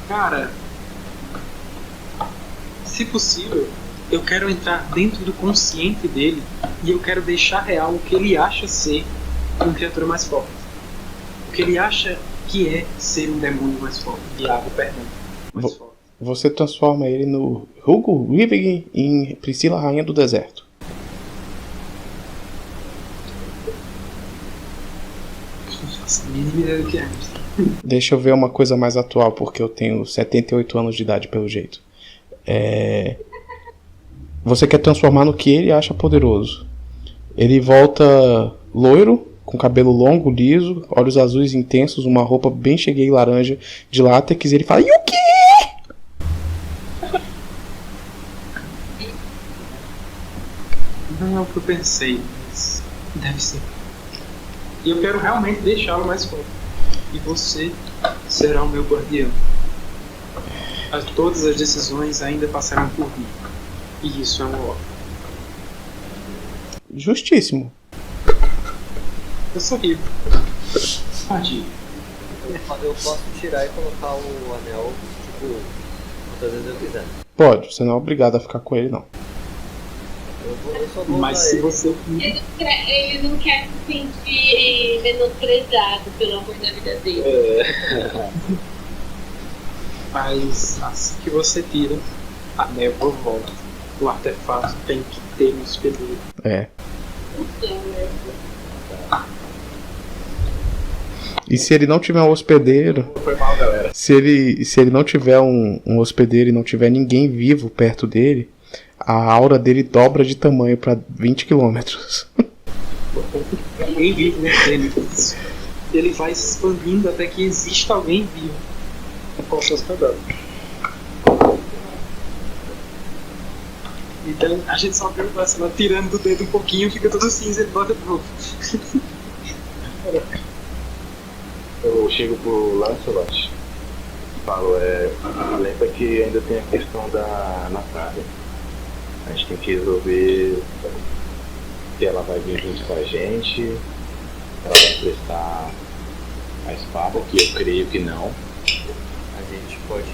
Cara, se possível, eu quero entrar dentro do consciente dele e eu quero deixar real o que ele acha ser uma criatura mais forte. O que ele acha que é ser um demônio mais forte. Diabo, perdão. Mais forte. Você transforma ele no Hugo Weaving em Priscila, Rainha do Deserto. Não faço a mínima ideia do que é. Deixa eu ver uma coisa mais atual, porque eu tenho 78 anos de idade pelo jeito. Você quer transformar no que ele acha poderoso. Ele volta loiro, com cabelo longo, liso, olhos azuis intensos, uma roupa bem cheguei laranja de látex, e ele fala: "E o quê?" Não é o que eu pensei, mas deve ser. E eu quero realmente deixá-lo mais forte. E você será o meu guardião. Todas as decisões ainda passarão por mim. E isso é uma ordem. Justíssimo. Eu sorri. Pode ir. Eu posso tirar e colocar o anel, tipo, quantas vezes eu quiser. Pode, você não é obrigado a ficar com ele, não. Eu só vou Mas usar se ele. você... Ele não quer se sentir menosprezado pelo amor da vida dele. Mas assim que você tira, a névoa volta. O artefato tem que ter um hospedeiro. E se ele não tiver um hospedeiro... Foi mal, galera. Se ele não tiver um hospedeiro e não tiver ninguém vivo perto dele, a aura dele dobra de tamanho pra 20 km. Ninguém vive nesse dele. Ele vai se expandindo até que exista alguém vivo. Com seus pedaços. Então a gente só vê o Marcelo tirando do dedo um pouquinho, fica todo cinza e ele bota de novo. Eu chego pro Lancelot e falo, lembra que ainda tem a questão da Natália. A gente tem que resolver se ela vai vir junto com a gente, se ela vai prestar a espada, que eu creio que não. A gente pode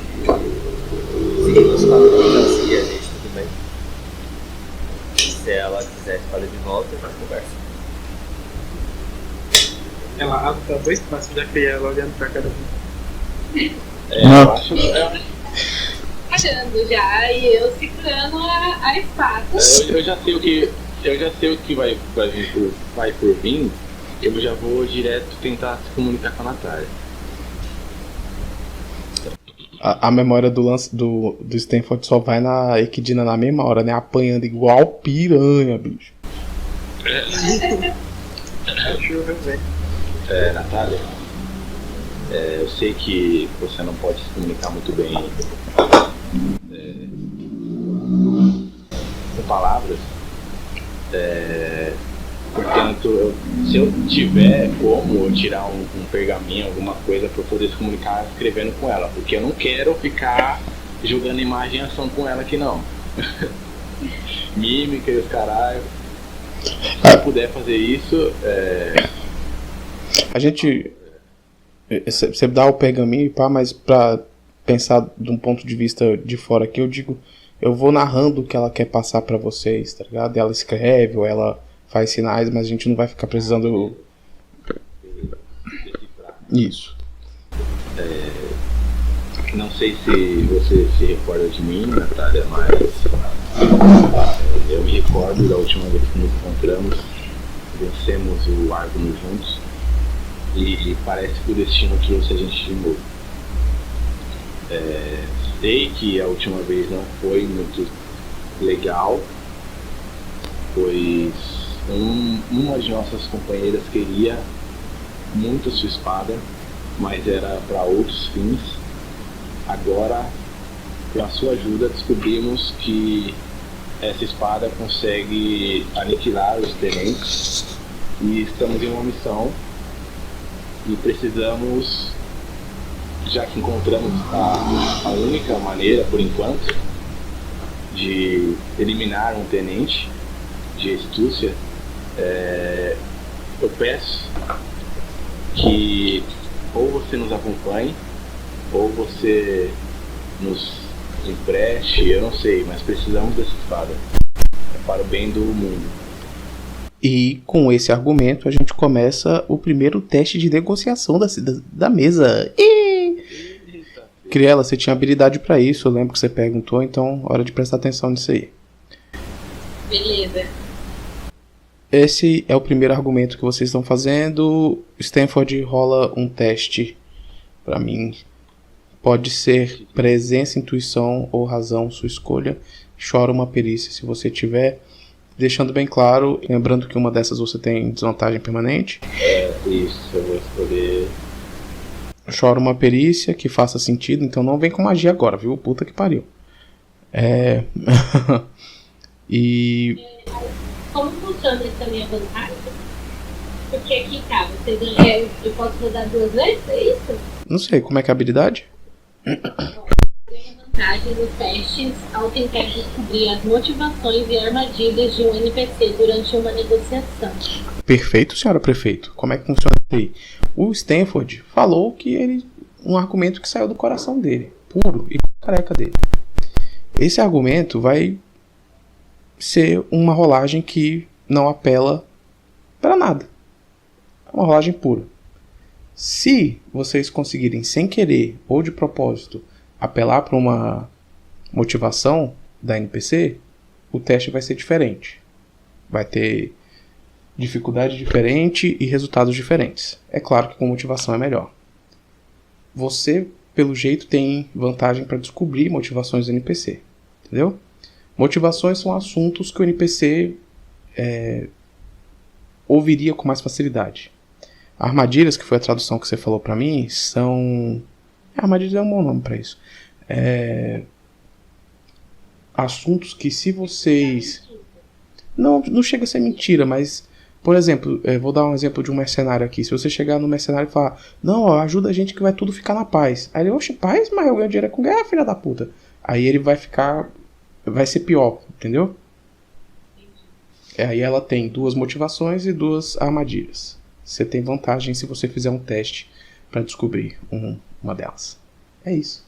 seguir os padrões, ela seguir a gente, tudo bem. Se ela quiser a espada de volta, a gente conversa. Ela dá 2 passos, já criei ela olhando pra cara dele. Eu acho que Parando já, e eu segurando a espada. eu já sei o que vai por vir. Eu já vou direto tentar se comunicar com a Natália. A memória do lance do Stanford só vai na Equidna na mesma hora, né? Apanhando igual piranha, bicho. Cachorro, velho. Natália, eu sei que você não pode se comunicar muito bem com palavras. Portanto, se eu tiver como eu tirar um pergaminho, alguma coisa para poder se comunicar escrevendo com ela, porque eu não quero ficar jogando imagem e ação com ela aqui não. Mímica e os caralho. Se eu puder fazer isso, A gente. Você dá o pergaminho e pá, mas pra pensar de um ponto de vista de fora aqui, eu digo, eu vou narrando o que ela quer passar pra vocês, tá ligado? Ela escreve ou ela faz sinais, mas a gente não vai ficar precisando. Isso. não sei se você se recorda de mim, Natália, mas eu me recordo da última vez que nos encontramos, vencemos o Argono juntos e parece que o destino trouxe a gente de novo. Sei que a última vez não foi muito legal, pois uma de nossas companheiras queria muito a sua espada, mas era para outros fins. Agora, com a sua ajuda, descobrimos que essa espada consegue aniquilar os tenentes e estamos em uma missão e precisamos, já que encontramos a única maneira, por enquanto, de eliminar um tenente de astúcia, eu peço que ou você nos acompanhe ou você nos empreste, eu não sei, mas precisamos dessa espada. É para o bem do mundo. E com esse argumento a gente começa o primeiro teste de negociação da mesa. Criela, você tinha habilidade pra isso, eu lembro que você perguntou, então hora de prestar atenção nisso aí. Beleza. Esse é o primeiro argumento que vocês estão fazendo. Stanford rola um teste pra mim. Pode ser presença, intuição ou razão, sua escolha. Chora uma perícia se você tiver. Deixando bem claro, lembrando que uma dessas você tem desvantagem permanente. Isso, eu vou escolher. Chora uma perícia que faça sentido, então não vem com magia agora, viu? Puta que pariu. E... Como funciona essa minha vantagem? Porque aqui tá, você ganha, eu posso rodar 2 vezes, é isso? Não sei, como é que é a habilidade? Ganha vantagem nos testes ao tentar descobrir as motivações e armadilhas de um NPC durante uma negociação. Perfeito, senhora prefeito. Como é que funciona isso aí? O Stanford falou que ele... um argumento que saiu do coração dele, puro e careca dele. Esse argumento vai ser uma rolagem que não apela para nada. É uma rolagem pura. Se vocês conseguirem, sem querer ou de propósito, apelar para uma motivação da NPC, o teste vai ser diferente. Vai ter dificuldade diferente e resultados diferentes. É claro que com motivação é melhor. Você, pelo jeito, tem vantagem para descobrir motivações do NPC. Entendeu? Motivações são assuntos que o NPC ouviria com mais facilidade. Armadilhas, que foi a tradução que você falou pra mim, são... Armadilha é um bom nome pra isso. Assuntos que se vocês... Não chega a ser mentira, mas... Por exemplo, vou dar um exemplo de um mercenário aqui. Se você chegar no mercenário e falar: não, ó, ajuda a gente que vai tudo ficar na paz. Aí ele, oxe, paz? Mas eu ganho dinheiro com guerra, filha da puta. Aí ele vai ficar... vai ser pior, entendeu? Aí ela tem 2 motivações e 2 armadilhas. Você tem vantagem se você fizer um teste pra descobrir uma delas. É isso.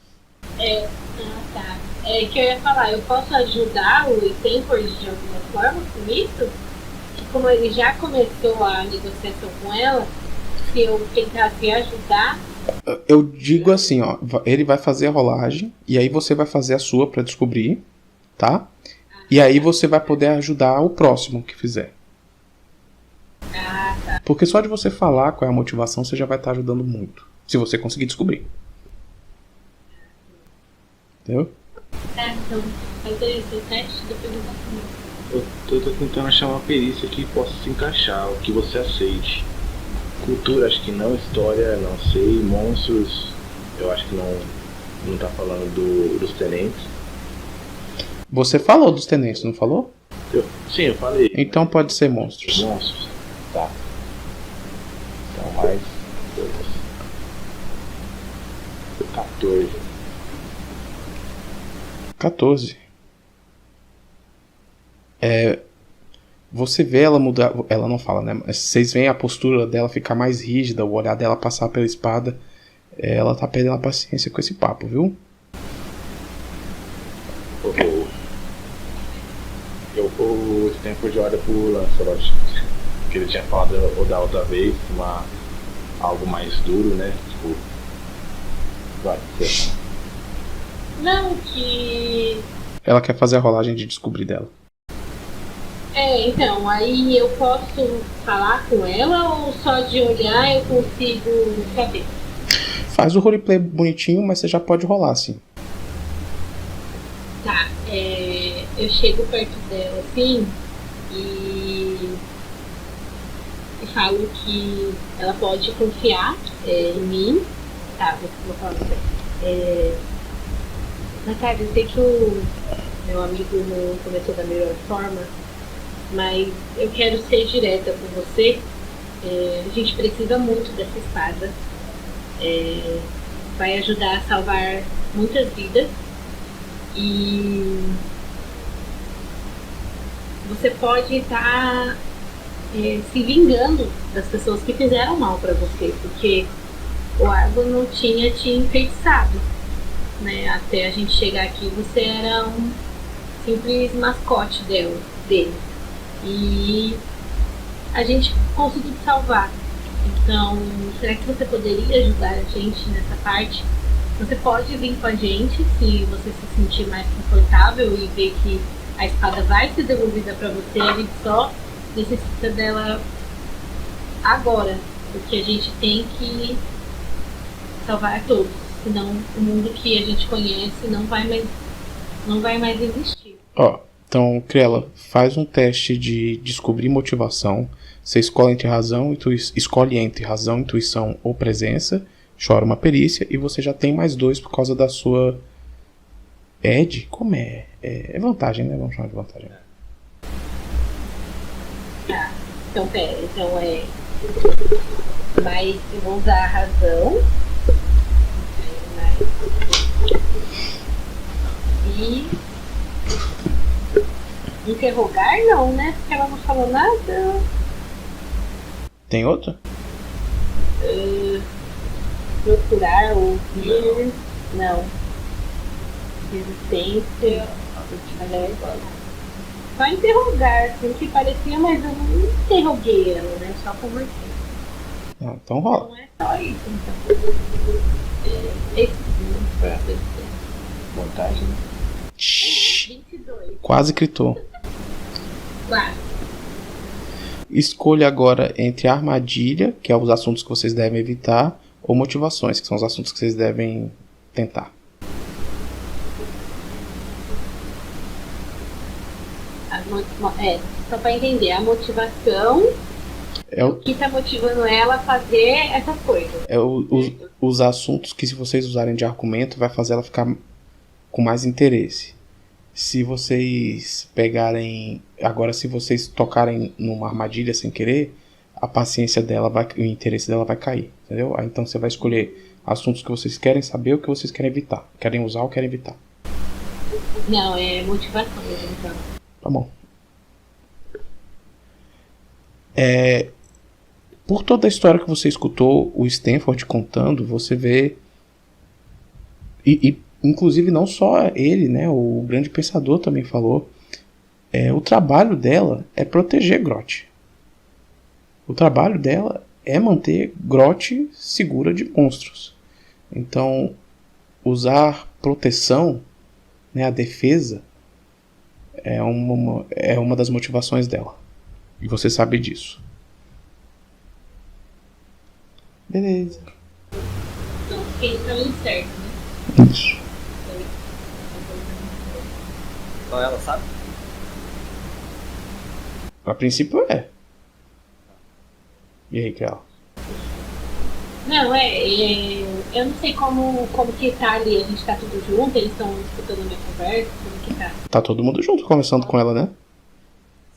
Tá. É que eu ia falar, eu posso ajudar o Stanford de alguma forma com isso? Que como ele já começou a negociação com ela, se eu tentasse ajudar. Eu digo assim, ó, ele vai fazer a rolagem e aí você vai fazer a sua pra descobrir, tá? E aí você vai poder ajudar o próximo que fizer. Tá. Porque só de você falar qual é a motivação, você já vai estar ajudando muito. Se você conseguir descobrir. Entendeu? Então, fazer esse teste depois eu vou. Eu tô tentando achar uma perícia que possa se encaixar, o que você aceite. Cultura, acho que não. História, não sei. Monstros, eu acho que não tá falando dos tenentes. Você falou dos tenentes, não falou? Sim, eu falei. Então pode ser monstros. Monstros, tá. Então mais 14. 14. Você vê ela mudar. Ela não fala, né? Mas vocês veem a postura dela ficar mais rígida, o olhar dela passar pela espada. Ela tá perdendo a paciência com esse papo, viu? O Stanford olha pro Lancelot, que ele tinha falado da outra vez, algo mais duro, né? Tipo, vai, você. Não, que. Ela quer fazer a rolagem de descobrir dela. Então, aí eu posso falar com ela ou só de olhar eu consigo saber? Faz o roleplay bonitinho, mas você já pode rolar, sim. Tá, eu chego perto dela assim e falo que ela pode confiar em mim. Tá, vou falar pra você. Natália, eu sei que o meu amigo não começou da melhor forma, mas eu quero ser direta com você. A gente precisa muito dessa espada. Vai ajudar a salvar muitas vidas. E você pode estar se vingando das pessoas que fizeram mal para você, porque o Argo não tinha te enfeitiçado, né? Até a gente chegar aqui, você era um simples mascote dele. E a gente conseguiu te salvar. Então, será que você poderia ajudar a gente nessa parte? Você pode vir com a gente se você se sentir mais confortável e ver que a espada vai ser devolvida para você. A gente só necessita dela agora, porque a gente tem que salvar todos. Senão o mundo que a gente conhece não vai mais existir. Então, Criela, faz um teste de descobrir motivação. Você escolhe entre razão, intuição ou presença. Chora uma perícia e você já tem mais 2 por causa da sua Ed? Como é? É vantagem, né? Vamos chamar de vantagem. Tá, então pera, mas eu vou usar a razão. E interrogar não, né? Porque ela não falou nada. Tem outra? Procurar, ouvir, não. Resistência, só interrogar, assim, que parecia, mas eu não interroguei ela, né? Só conversei. Então rola. Não é só isso, então. Esse Vantagem. 22. Quase gritou. Quase. Escolha agora entre armadilha, que é os assuntos que vocês devem evitar, ou motivações, que são os assuntos que vocês devem tentar. Só para entender, a motivação o que está motivando ela a fazer essas coisas. Os assuntos que, se vocês usarem de argumento, vai fazer ela ficar com mais interesse. Se vocês pegarem... Agora, se vocês tocarem numa armadilha sem querer, a paciência dela o interesse dela vai cair, entendeu? Aí, então você vai escolher assuntos que vocês querem saber ou que vocês querem evitar. Querem usar ou querem evitar. Não, é motivação, então. Tá bom. Por toda a história que você escutou o Stanford contando, você vê. E inclusive não só ele, né? O grande pensador também falou. O trabalho dela é proteger Grotte. O trabalho dela é manter Grotte segura de monstros. Então, usar proteção, né, a defesa, é uma das motivações dela. E você sabe disso. Beleza. Então, fiquei no caminho certo, né? Isso. Então ela sabe? A princípio é. E aí, Kel? Não, eu não sei como que tá ali, a gente tá tudo junto, eles estão escutando a minha conversa, como que tá? Tá todo mundo junto conversando com ela, né?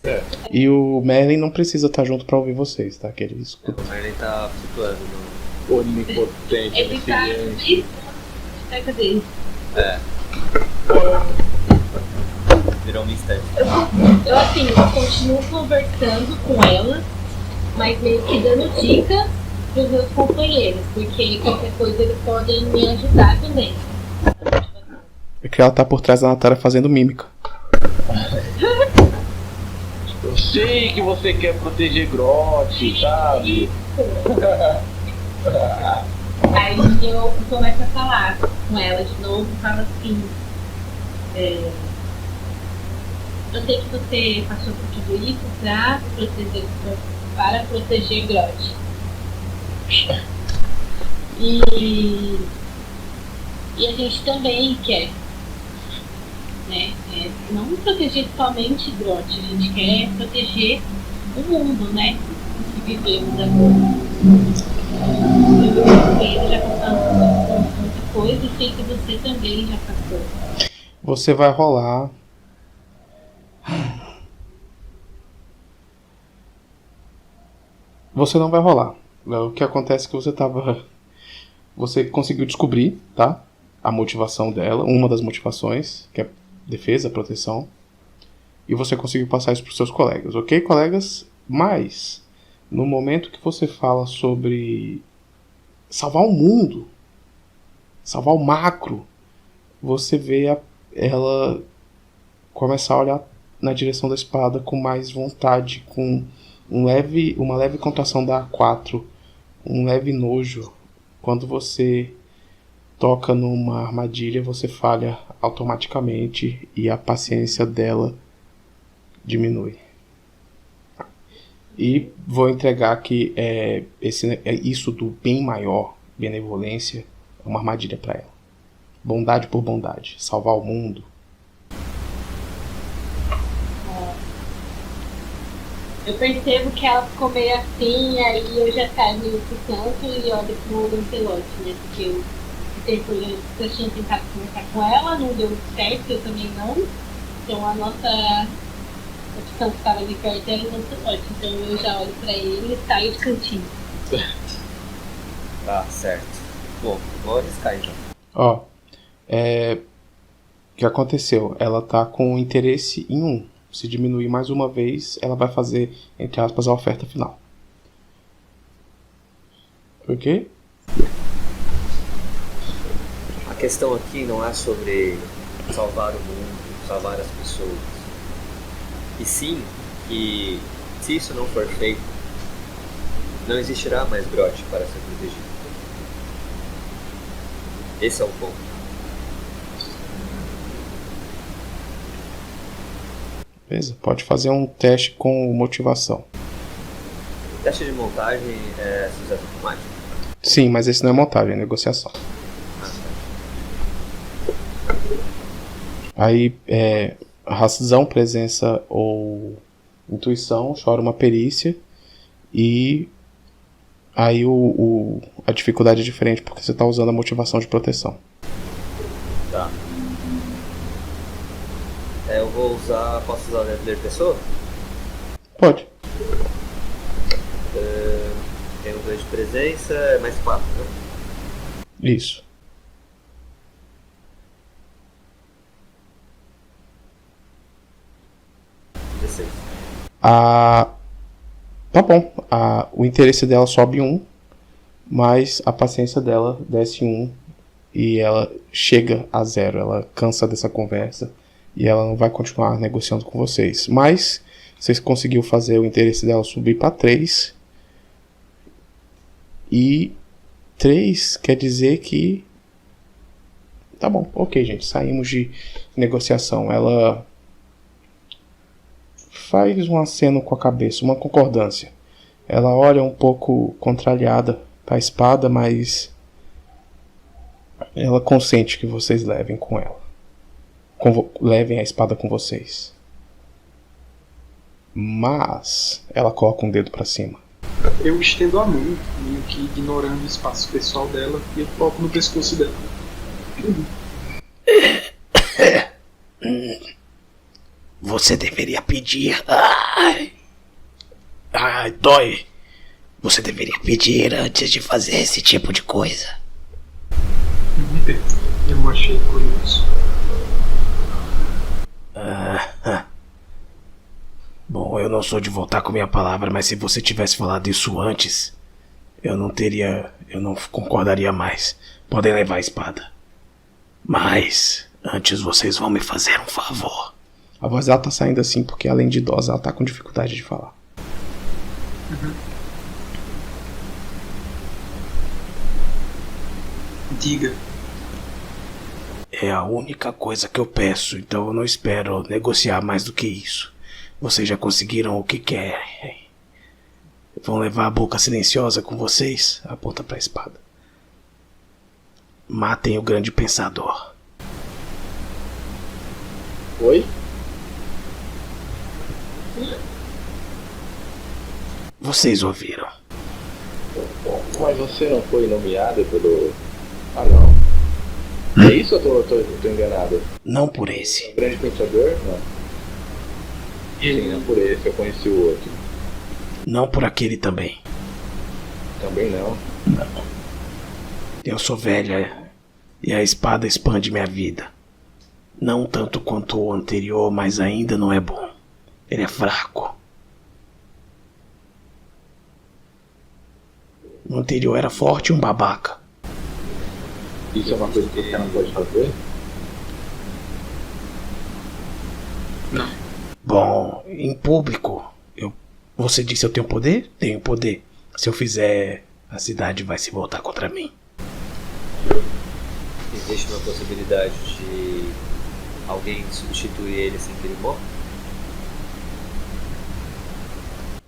Certo. E o Merlin não precisa estar junto pra ouvir vocês, tá? Que ele escuta. O Merlin tá flutuando no... Onipotente, Ele tá onisciente. Cadê? Virou um mistério. Eu assim, continuo conversando com ela, mas meio que dando dicas pros meus companheiros, porque qualquer coisa eles podem me ajudar também. É que ela tá por trás da Natália fazendo mímica. Eu sei que você quer proteger Grotte, sabe? Aí eu começo a falar com ela de novo, falo assim, eu sei que você passou por tudo isso para proteger Grotte. E a gente também quer, né? Não proteger somente Grotte, a gente quer proteger o mundo, né? Que vivemos agora. Eu já passamos por muita coisa e sei que você também já passou. Você vai rolar. Você não vai rolar. O que acontece é que você conseguiu descobrir, tá? A motivação dela, uma das motivações, que é defesa, proteção. E você conseguiu passar isso para os seus colegas, ok, colegas? Mas, no momento que você fala sobre salvar o mundo, salvar o macro, você vê ela começar a olhar na direção da espada com mais vontade, com uma leve contração da A4, um leve nojo. Quando você toca numa armadilha, você falha automaticamente e a paciência dela diminui. E vou entregar que isso do bem maior, benevolência, é uma armadilha para ela. Bondade por bondade, salvar o mundo. Eu percebo que ela ficou meio assim, aí eu já caio meio pro canto e olho pro Lancelot, né? Porque eu tinha tentado conversar com ela, não deu certo, eu também não. Então a nossa opção que estava ali perto era o Lancelot. Então eu já olho pra ele e saio de cantinho. Tá, certo. Bom, vou arriscar então. Ó, o que aconteceu? Ela tá com interesse em um. Se diminuir mais uma vez, ela vai fazer, entre aspas, a oferta final. Ok? A questão aqui não é sobre salvar o mundo, salvar as pessoas. E sim que, se isso não for feito, não existirá mais Grotte para ser protegido. Esse é o ponto. Beleza, pode fazer um teste com motivação. Teste de montagem é sucesso automático. Sim, mas esse não é montagem, é negociação. Aí, razão, presença ou intuição, chora uma perícia. E aí a dificuldade é diferente porque você está usando a motivação de proteção. Tá. Eu vou usar... Posso usar ler pessoa? Pode. Tenho 2 de presença, mais 4, né? Isso. Tá bom. O interesse dela sobe 1, mas a paciência dela desce 1 e ela chega a 0. Ela cansa dessa conversa e ela não vai continuar negociando com vocês. Mas vocês conseguiram fazer o interesse dela subir para 3. E 3 quer dizer que... Tá bom, ok, gente. Saímos de negociação. Ela faz um aceno com a cabeça, uma concordância. Ela olha um pouco contrariada para a espada, mas ela consente que vocês levem com ela. Levem a espada com vocês. Mas ela coloca um dedo para cima. Eu estendo a mão, meio que ignorando o espaço pessoal dela, e eu coloco no pescoço dela. Você deveria pedir. Ai, dói. Você deveria pedir antes de fazer esse tipo de coisa. Eu achei curioso. Bom, eu não sou de voltar com minha palavra, mas se você tivesse falado isso antes, eu não concordaria mais. Podem levar a espada. Mas antes vocês vão me fazer um favor. A voz dela tá saindo assim porque, além de idosa, ela tá com dificuldade de falar. Diga. É a única coisa que eu peço, então eu não espero negociar mais do que isso. Vocês já conseguiram o que querem. Vão levar a boca silenciosa com vocês? Aponta pra espada. Matem o grande pensador. Oi? Vocês ouviram? Mas você não foi nomeado pelo... Ah, não. É isso ou eu tô enganado? Não por esse. O grande pensador? Não. Sim, não por esse, eu conheci o outro. Não por aquele também. Também não. Não. Eu sou velha e a espada expande minha vida. Não tanto quanto o anterior, mas ainda não é bom. Ele é fraco. O anterior era forte e um babaca. Isso é uma coisa que você não pode fazer? Não. Bom, em público, você disse eu tenho poder? Tenho poder. Se eu fizer, a cidade vai se voltar contra mim. Existe uma possibilidade de alguém substituir ele sem que ele morra?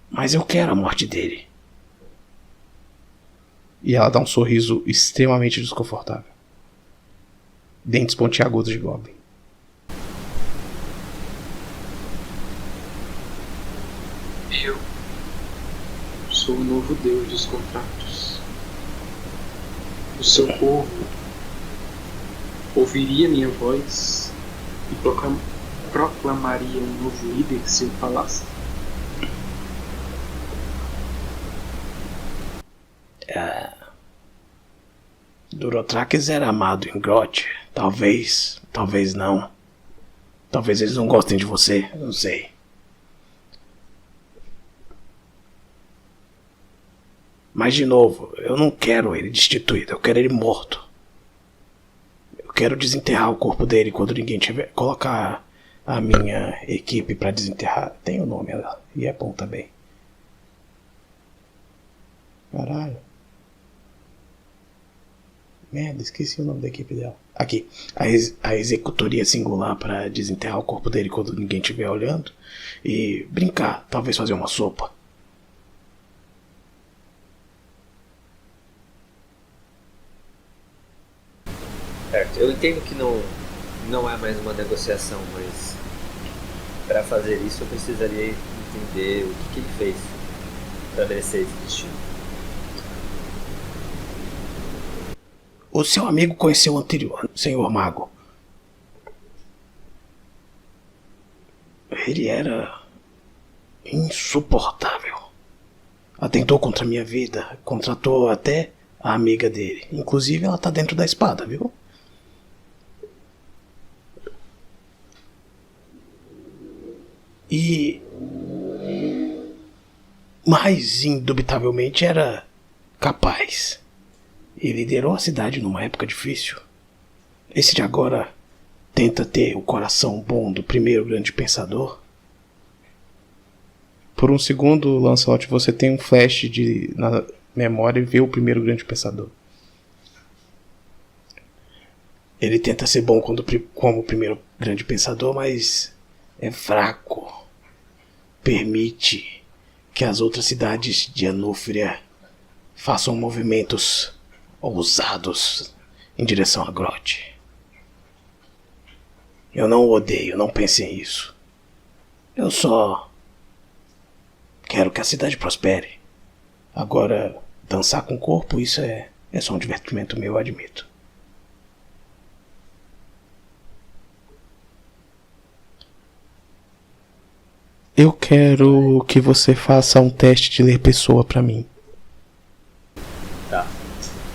Mas eu quero a morte dele. E ela dá um sorriso extremamente desconfortável. Dentes pontiagudos de Goblin. Eu sou o novo deus dos contratos. O seu povo ouviria minha voz e proclamaria um novo líder se eu falasse. Durotraques era amado em Groth. Talvez não. Talvez eles não gostem de você, não sei. Mas de novo, eu não quero ele destituído, eu quero ele morto. Eu quero desenterrar o corpo dele quando ninguém tiver. Colocar a minha equipe pra desenterrar. Tem o nome, e é bom também. Caralho. Merda, esqueci o nome da equipe dela. Aqui, a executoria singular para desenterrar o corpo dele quando ninguém estiver olhando. E brincar, talvez fazer uma sopa. Certo, eu entendo que não é mais uma negociação, mas para fazer isso eu precisaria entender o que ele fez para merecer esse destino. O seu amigo conheceu o anterior, senhor mago. Ele era insuportável. Atentou contra a minha vida, contratou até a amiga dele. Inclusive ela tá dentro da espada, viu? E mas indubitavelmente era capaz. E liderou a cidade numa época difícil. Esse de agora tenta ter o coração bom do primeiro grande pensador. Por um segundo, Lancelot, você tem um flash na memória e vê o primeiro grande pensador. Ele tenta ser bom como o primeiro grande pensador, mas é fraco. Permite que as outras cidades de Anúfria façam movimentos ousados em direção a Grotte. Eu não o odeio, não pense nisso. Eu só quero que a cidade prospere. Agora, dançar com o corpo, isso é só um divertimento meu, eu admito. Eu quero que você faça um teste de ler pessoa pra mim. Tá.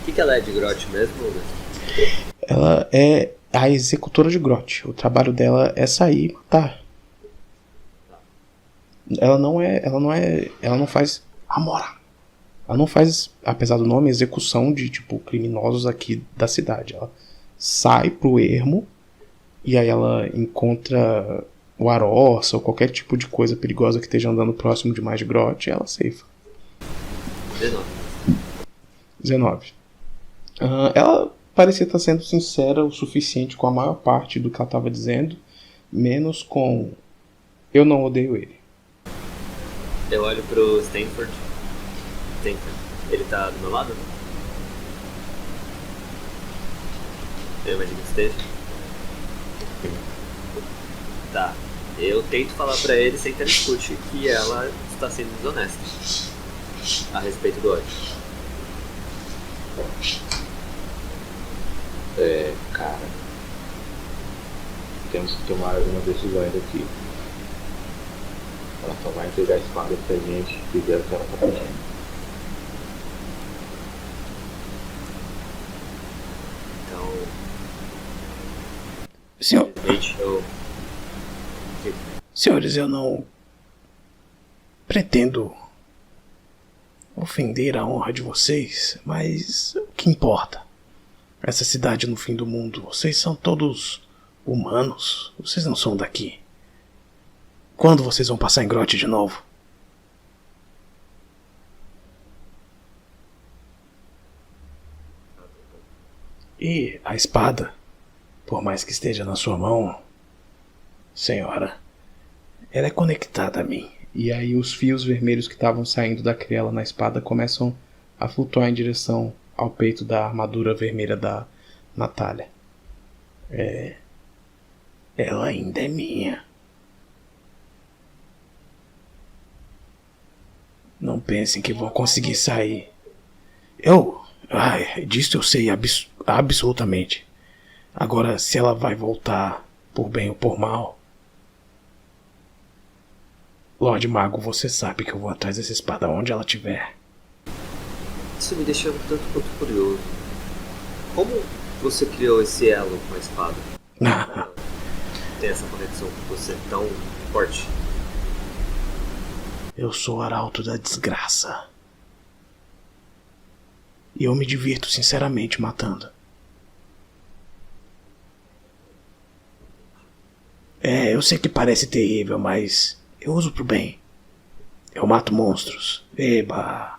O que ela é de Grotte mesmo, Lucas? Ela é a executora de Grotte. O trabalho dela é sair e matar. Ela não faz amora. Ela não faz, apesar do nome, execução de tipo criminosos aqui da cidade. Ela sai pro ermo e aí ela encontra o Arossa ou qualquer tipo de coisa perigosa que esteja andando próximo demais de Grotte e ela ceifa. 19. Ela parecia estar sendo sincera o suficiente com a maior parte do que ela estava dizendo, menos com eu não odeio ele. Eu olho pro Stanford. Ele tá do meu lado? Eu imagino que esteja. Tá. Eu tento falar pra ele sem que ele escute que ela está sendo desonesta a respeito do ódio. Cara, temos que tomar algumas decisões aqui. Ela só vai entregar a espada pra gente se fizer o que ela tá pedindo. Então, Senhor, eu... senhores, eu não pretendo ofender a honra de vocês, mas o que importa? Essa cidade no fim do mundo, vocês são todos humanos, vocês não são daqui. Quando vocês vão passar em Grotte de novo? E a espada, por mais que esteja na sua mão, senhora, ela é conectada a mim. E aí os fios vermelhos que estavam saindo da criela na espada começam a flutuar em direção ao peito da armadura vermelha da Natália. Ela ainda é minha. Não pensem que vão conseguir sair. Disso eu sei absolutamente. Agora, se ela vai voltar por bem ou por mal, Lorde Mago, você sabe que eu vou atrás dessa espada onde ela estiver. Isso me deixa um tanto quanto curioso. Como você criou esse elo com a espada? Tem essa conexão com você tão forte? Eu sou o arauto da desgraça. E eu me divirto sinceramente matando. Eu sei que parece terrível, mas eu uso pro bem. Eu mato monstros. Eba!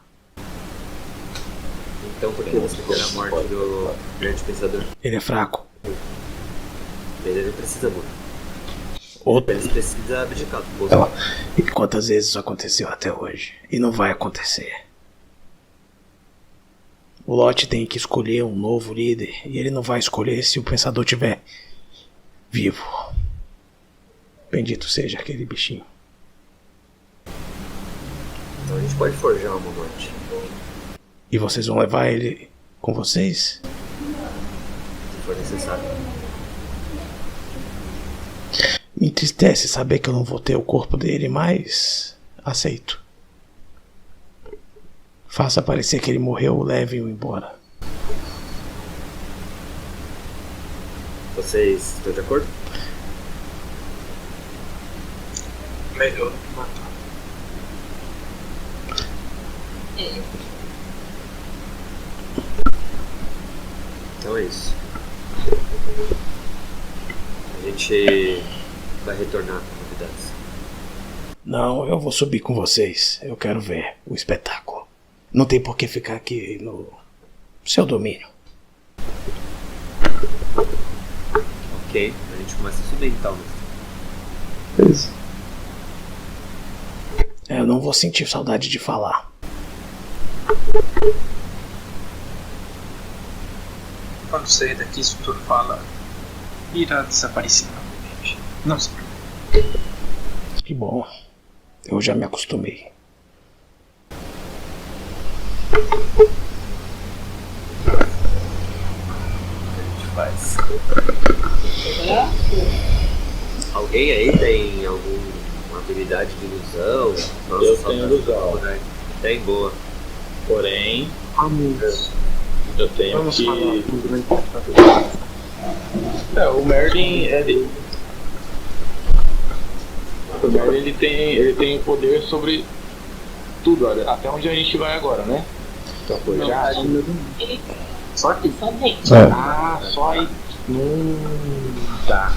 Então por que você quer a morte do grande pensador? Ele é fraco. Ele não precisa muito. Ele precisa abdicar do posto. E quantas vezes isso aconteceu até hoje? E não vai acontecer. O Lote tem que escolher um novo líder. E ele não vai escolher se o pensador estiver vivo. Bendito seja aquele bichinho. Então a gente pode forjar uma morte. E vocês vão levar ele com vocês? Se for necessário. Me entristece saber que eu não vou ter o corpo dele, mas aceito. Faça parecer que ele morreu, leve-o embora. Vocês estão de acordo? Melhor matar. É, Então é isso. A gente vai retornar com novidades. Não, eu vou subir com vocês. Eu quero ver o espetáculo. Não tem por que ficar aqui no seu domínio. Ok, a gente começa a subir então. Beleza. Eu não vou sentir saudade de falar. Quando sair daqui, se o Tur fala, irá desaparecer novamente. Não se preocupe. Que bom. Eu já me acostumei. A gente faz. Alguém aí tem alguma habilidade de ilusão? Nossa, Eu só tenho tá- ilusão. né? Tem boa. Porém, Vamos, eu tenho vamos que. falar com o grande computador. O Merlin, o Merlin ele tem poder sobre tudo, olha, até onde a gente vai agora, né? Então foi Não, já. ainda não. ele Só que só vem. Ah, só aí. Tá.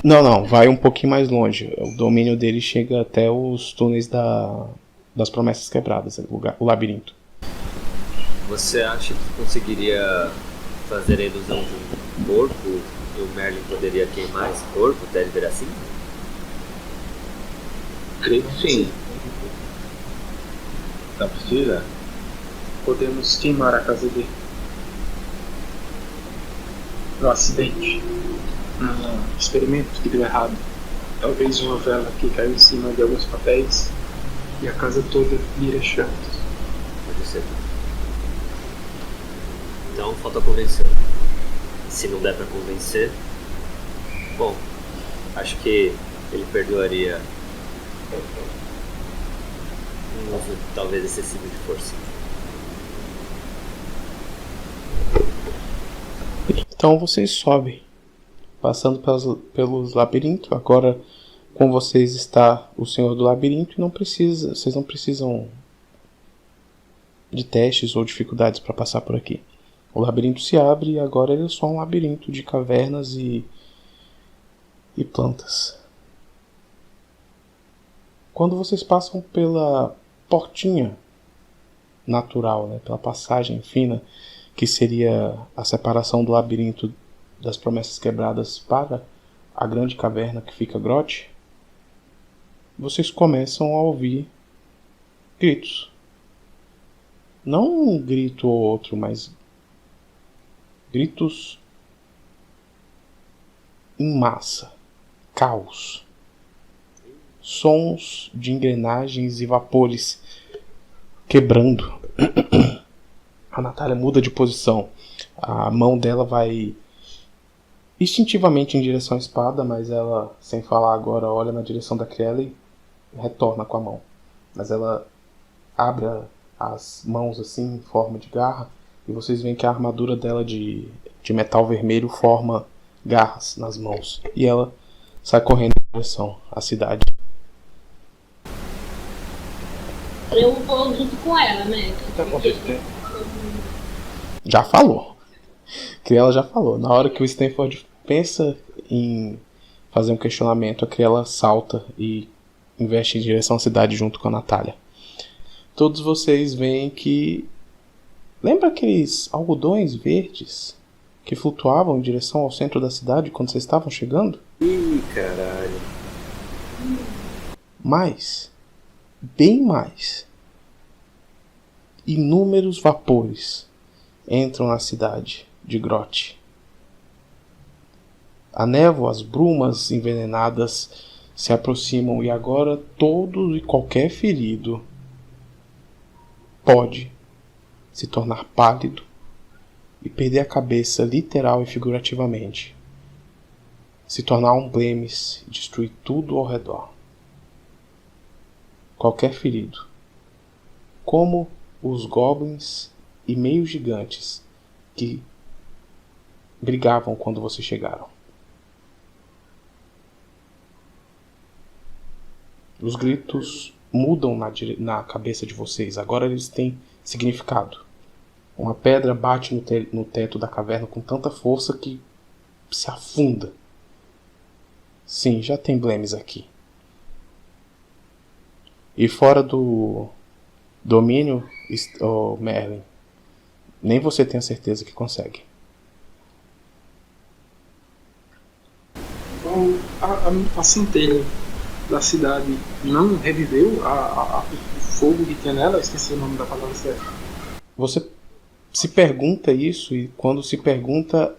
Não, vai um pouquinho mais longe. O domínio dele chega até os túneis das promessas quebradas, o labirinto. Você acha que conseguiria fazer a ilusão de um corpo e o Merlin poderia queimar esse corpo até ele virar assim? Creio que sim. Não precisa? podemos queimar a casa dele. No acidente. Um experimento que deu errado. Talvez uma vela que caiu em cima de alguns papéis e a casa toda vira chamas. Pode ser. Então falta convencer. Se não der pra convencer, bom, acho que ele perdoaria um uso talvez excessivo de força. Então vocês sobem, passando pelos labirintos. Agora com vocês está o Senhor do Labirinto e vocês não precisam de testes ou dificuldades para passar por aqui. O labirinto se abre e agora ele é só um labirinto de cavernas e plantas. Quando vocês passam pela portinha natural, né, pela passagem fina, que seria a separação do labirinto das promessas quebradas para a grande caverna que fica Grotte, vocês começam a ouvir gritos. Não um grito ou outro, mas gritos em massa, caos, sons de engrenagens e vapores quebrando. A Natália muda de posição. A mão dela vai instintivamente em direção à espada, mas ela, sem falar agora, olha na direção da Kelly e retorna com a mão. Mas ela abre as mãos assim em forma de garra e vocês veem que a armadura dela de metal vermelho forma garras nas mãos. E ela sai correndo em direção à cidade. Eu vou junto com ela, né? O que tá acontecendo? Já falou. Criela já falou. Na hora que o Stanford pensa em fazer um questionamento, a Criela salta e investe em direção à cidade junto com a Natália. Todos vocês veem que... Lembra aqueles algodões verdes que flutuavam em direção ao centro da cidade quando vocês estavam chegando? Ih, caralho. Mais. Bem mais. Inúmeros vapores entram na cidade de Grotte. A névoa, as brumas envenenadas se aproximam e agora todo e qualquer ferido pode se tornar pálido e perder a cabeça literal e figurativamente. Se tornar um blemis e destruir tudo ao redor. Qualquer ferido. Como os goblins e meio gigantes que brigavam quando vocês chegaram. Os gritos mudam na cabeça de vocês. Agora eles têm significado. Uma pedra bate no teto da caverna com tanta força que se afunda. Sim, já tem Blemes aqui. E fora do domínio, Merlin, nem você tem a certeza que consegue. A centelha da cidade não reviveu o fogo que tinha nela? Eu esqueci o nome da palavra certa. Você se pergunta isso, e quando se pergunta,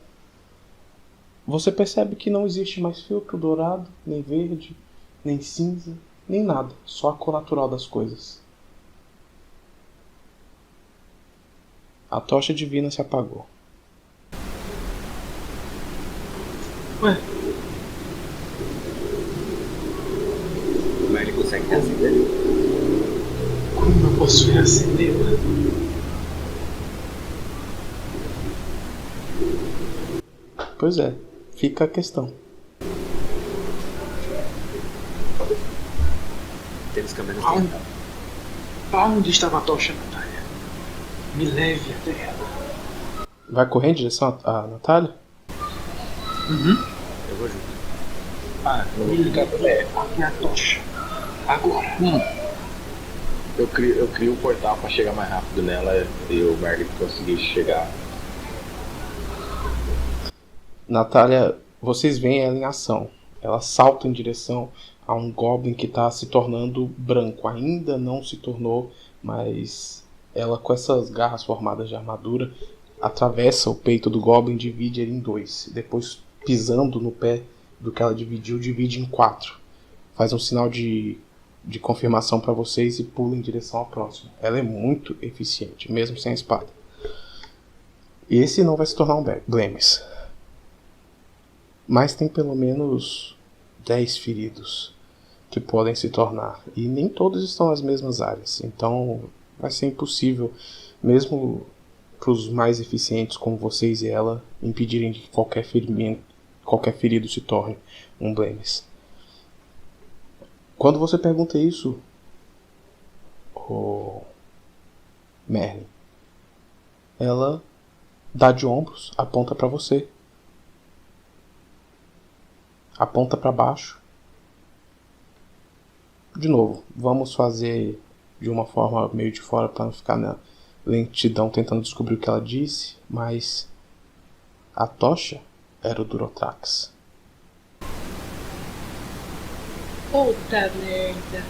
você percebe que não existe mais filtro dourado, nem verde, nem cinza, nem nada. Só a cor natural das coisas. A tocha divina se apagou. Ué, O Merlin consegue reacender? como eu posso reacendê-la? Pois é, fica a questão. Temos caminhos Aonde? tentados. Aonde estava a tocha, Natália? Me leve até ela. Vai correr em direção a Natália? Eu vou junto. Me leve até a tocha. Agora. Eu crio um portal pra chegar mais rápido nela e o Merlin conseguir chegar. Natália, vocês veem ela em ação. Ela salta em direção a um Goblin que está se tornando branco. Ainda não se tornou, mas ela, com essas garras formadas de armadura, atravessa o peito do Goblin e divide ele em dois. Depois, pisando no pé do que ela dividiu, divide em 4. Faz um sinal de confirmação para vocês e pula em direção ao próximo. Ela é muito eficiente, mesmo sem a espada. Esse não vai se tornar um Blemes. Mas tem pelo menos 10 feridos que podem se tornar. E nem todos estão nas mesmas áreas. Então vai ser impossível, mesmo para os mais eficientes como vocês e ela, impedirem que qualquer ferido se torne um Blemes. Quando você pergunta isso, Merlin, ela dá de ombros, aponta para você. Aponta para baixo. De novo, vamos fazer de uma forma meio de fora para não ficar na lentidão tentando descobrir o que ela disse, mas a tocha era o Durotrax. Puta merda.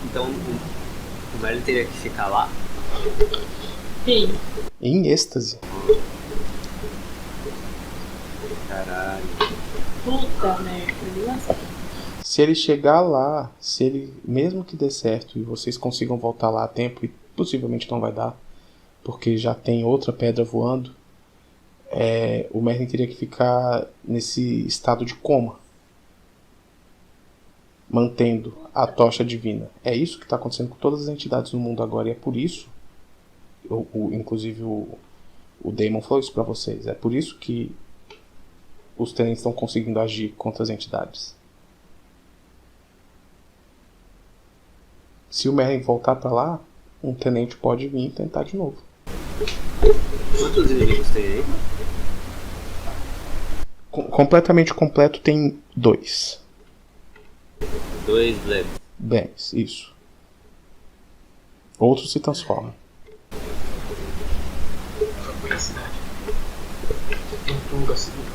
Então o Merlin teria que ficar lá. Sim. Em êxtase. Caralho. Puta merda. Nossa. Se ele chegar lá, se ele, mesmo que dê certo e vocês consigam voltar lá a tempo, e possivelmente não vai dar, porque já tem outra pedra voando, o Merlin teria que ficar nesse estado de coma, mantendo a tocha divina. É isso que está acontecendo com todas as entidades no mundo agora, e é por isso, inclusive o Daemon falou isso para vocês, é por isso que os tenentes estão conseguindo agir contra as entidades. Se o Merlin voltar para lá, um tenente pode vir e tentar de novo. Quantos inimigos tem aí? Completamente completo tem 2. 2 Blemes. Blemes, isso. Outros se transformam. Foi a cidade. Tem tudo a seguir.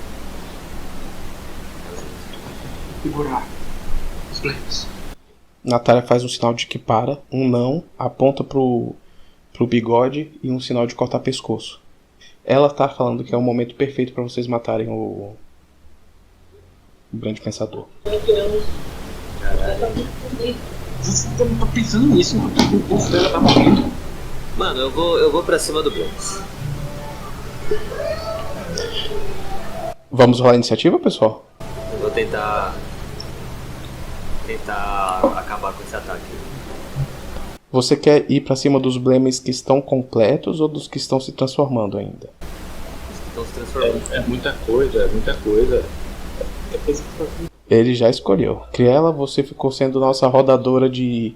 Segurar os Blemes. Natália faz um sinal de que para, um não, aponta pro bigode e um sinal de cortar pescoço. Ela tá falando que é o momento perfeito para vocês matarem o grande pensador. Você não tá pensando nisso, mano. O povo dela tá morrendo. Mano, eu vou pra cima do Blemes. Vamos rolar a iniciativa, pessoal? Eu vou tentar acabar com esse ataque. Você quer ir pra cima dos Blemes que estão completos ou dos que estão se transformando ainda? Os que estão se transformando. É muita coisa, é muita coisa. Depois que for. Ele já escolheu. Criela, você ficou sendo nossa rodadora de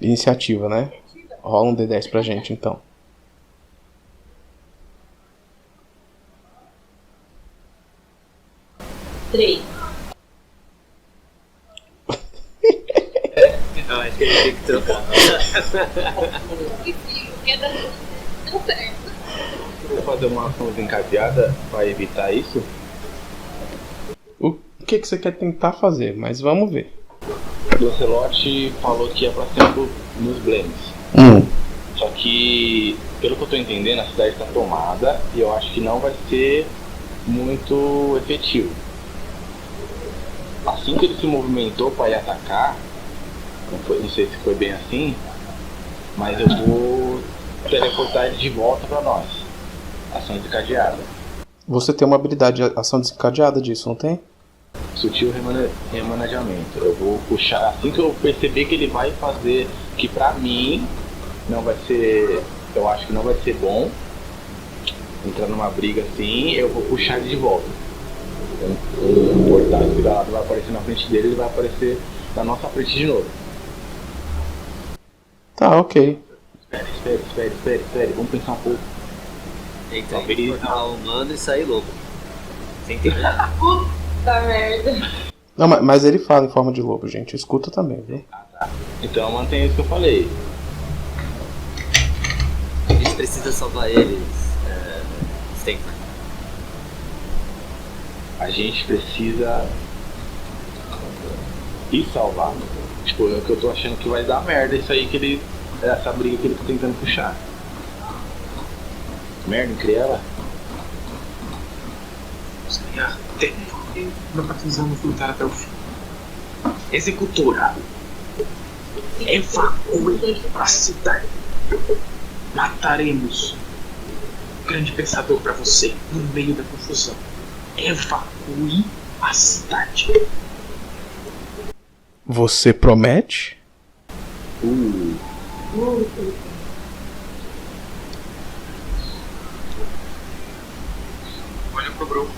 iniciativa, né? Rola um D10 pra gente, então. Três. Não, acho que a gente tem que trocar. Deu certo. Vou fazer uma ação desencadeada pra evitar isso. O que você quer tentar fazer? Mas vamos ver. O Lancelot falou que ia pra cima nos Blems. Só que, pelo que eu tô entendendo, a cidade tá tomada e eu acho que não vai ser muito efetivo. Assim que ele se movimentou pra ir atacar, não sei se foi bem assim, mas eu vou teleportar ele de volta pra nós. Ação desencadeada. Você tem uma habilidade de ação desencadeada disso, não tem? Sutil remanejamento. Eu vou puxar, assim que eu perceber que ele vai fazer, que pra mim não vai ser, eu acho que não vai ser bom entrar numa briga assim, eu vou puxar ele de volta. Um portal espiralado vai aparecer na frente dele, ele vai aparecer na nossa frente de novo. Tá, ok. Espere, vamos pensar um pouco. Entra em portal humano e sair lobo. Você entendeu? Puta merda. Não, mas ele fala em forma de lobo, gente. Escuta também, viu? Então mantenha isso que eu falei. A gente precisa salvar eles, Stanford. A gente precisa ir salvar. Tipo, é o que eu tô achando que vai dar merda isso aí que ele. Essa briga que ele tá tentando puxar. Merda, Criela. Sonhar até não precisamos lutar até o fim. Executora, evacue a cidade. Mataremos um grande pensador para você no meio da confusão. Evacue a cidade. Você promete? Olha pro grupo.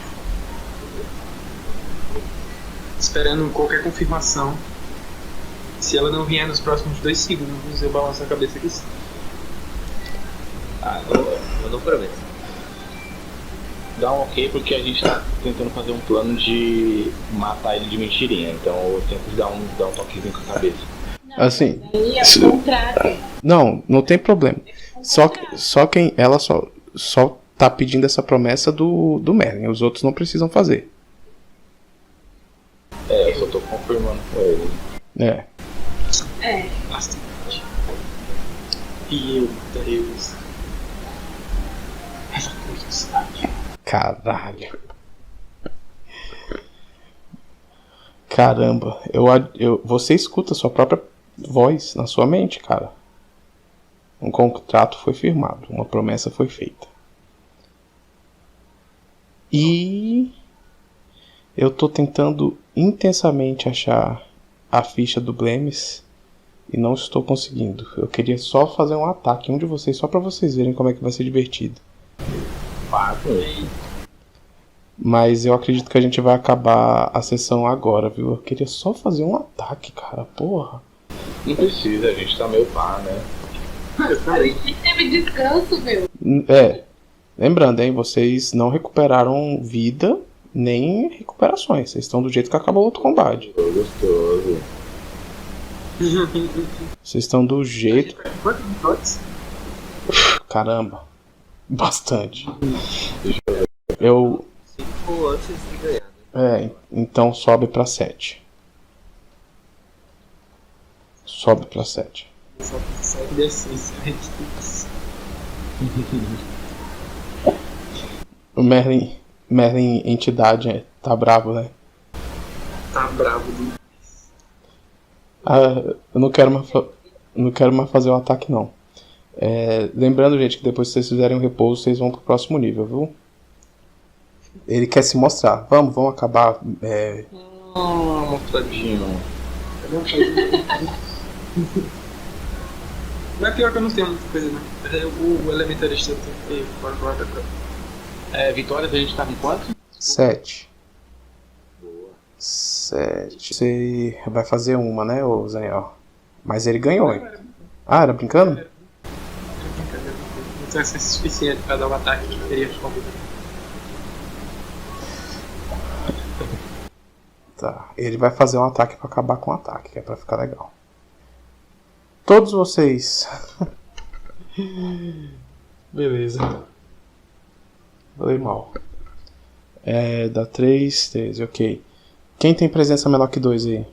Esperando qualquer confirmação. Se ela não vier nos próximos 2 segundos, eu balanço a cabeça aqui sim. Eu não prometo. Dá um ok porque a gente tá tentando fazer um plano de matar ele de mentirinha. Então eu tento dar um toquezinho com a cabeça. Não, Assim, aí é se- o contrário. Não tem problema. Só quem ela só tá pedindo essa promessa do Merlin. Os outros não precisam fazer. É, eu só tô confirmando com ele. É. É. Bastante. E eu daremos. Evacue a cidade. Caralho. Caramba. Você escuta sua própria voz na sua mente, cara. Um contrato foi firmado. Uma promessa foi feita. E eu tô tentando intensamente achar a ficha do Blemis e não estou conseguindo. Eu queria só fazer um ataque, um de vocês, só pra vocês verem como é que vai ser divertido. Mas eu acredito que a gente vai acabar a sessão agora, viu? Eu queria só fazer um ataque, cara, porra. Não precisa, a gente tá meio pá, né? A gente teve descanso, meu. É, lembrando, hein, vocês não recuperaram vida nem recuperações. Vocês estão do jeito que acabou o outro combate. Gostoso. Vocês estão do jeito... Quantos minutos? Caramba. Bastante. Eu... 5 antes de ganhar, né? Então sobe pra 7. Sobe pra 7. Só consegue descer. O Merlin entidade tá bravo, né? Tá bravo. Eu não quero mais fazer o ataque, não. Lembrando, gente, que depois que vocês fizerem o repouso, vocês vão pro próximo nível, viu? Ele quer se mostrar. Vamos acabar. Mostradinho. Não é pior que eu não tenho muita coisa, né? Mas aí o elementarista tem que ir fora pra lá. Vitórias a gente tá com quanto? 7. Boa. 7. Você vai fazer uma, né, ô Zaniel? Mas ele ganhou, hein? Ah, era brincando? Não vai ser suficiente pra dar o ataque que teria como. Tá, ele vai fazer um ataque pra acabar com o ataque, que é pra ficar legal. Todos vocês. Beleza. Falei mal. Dá 3, 13, ok. Quem tem presença menor que 2 aí?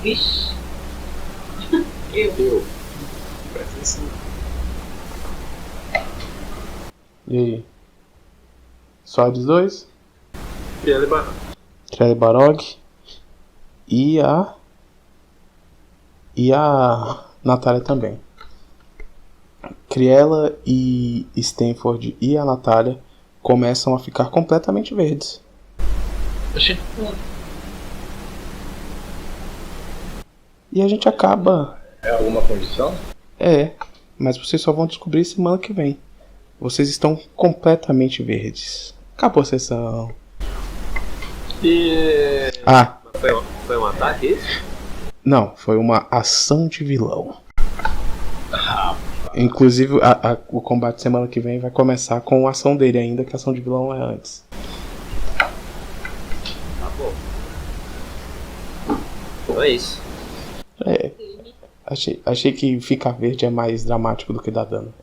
Vixe. Eu. Presença. E aí? Só eles dois? Criela e Barão. Trelly Barog. E a Natália também. Criela e Stanford e a Natália começam a ficar completamente verdes. Oxi. E a gente acaba. É alguma condição? Mas vocês só vão descobrir semana que vem. Vocês estão completamente verdes. Acabou a sessão. E. Ah, Foi um ataque isso? não, foi uma ação de vilão. Inclusive, o combate semana que vem vai começar com a ação dele ainda, que a ação de vilão é antes. Tá bom. Então é isso. Achei que ficar verde é mais dramático do que dar dano.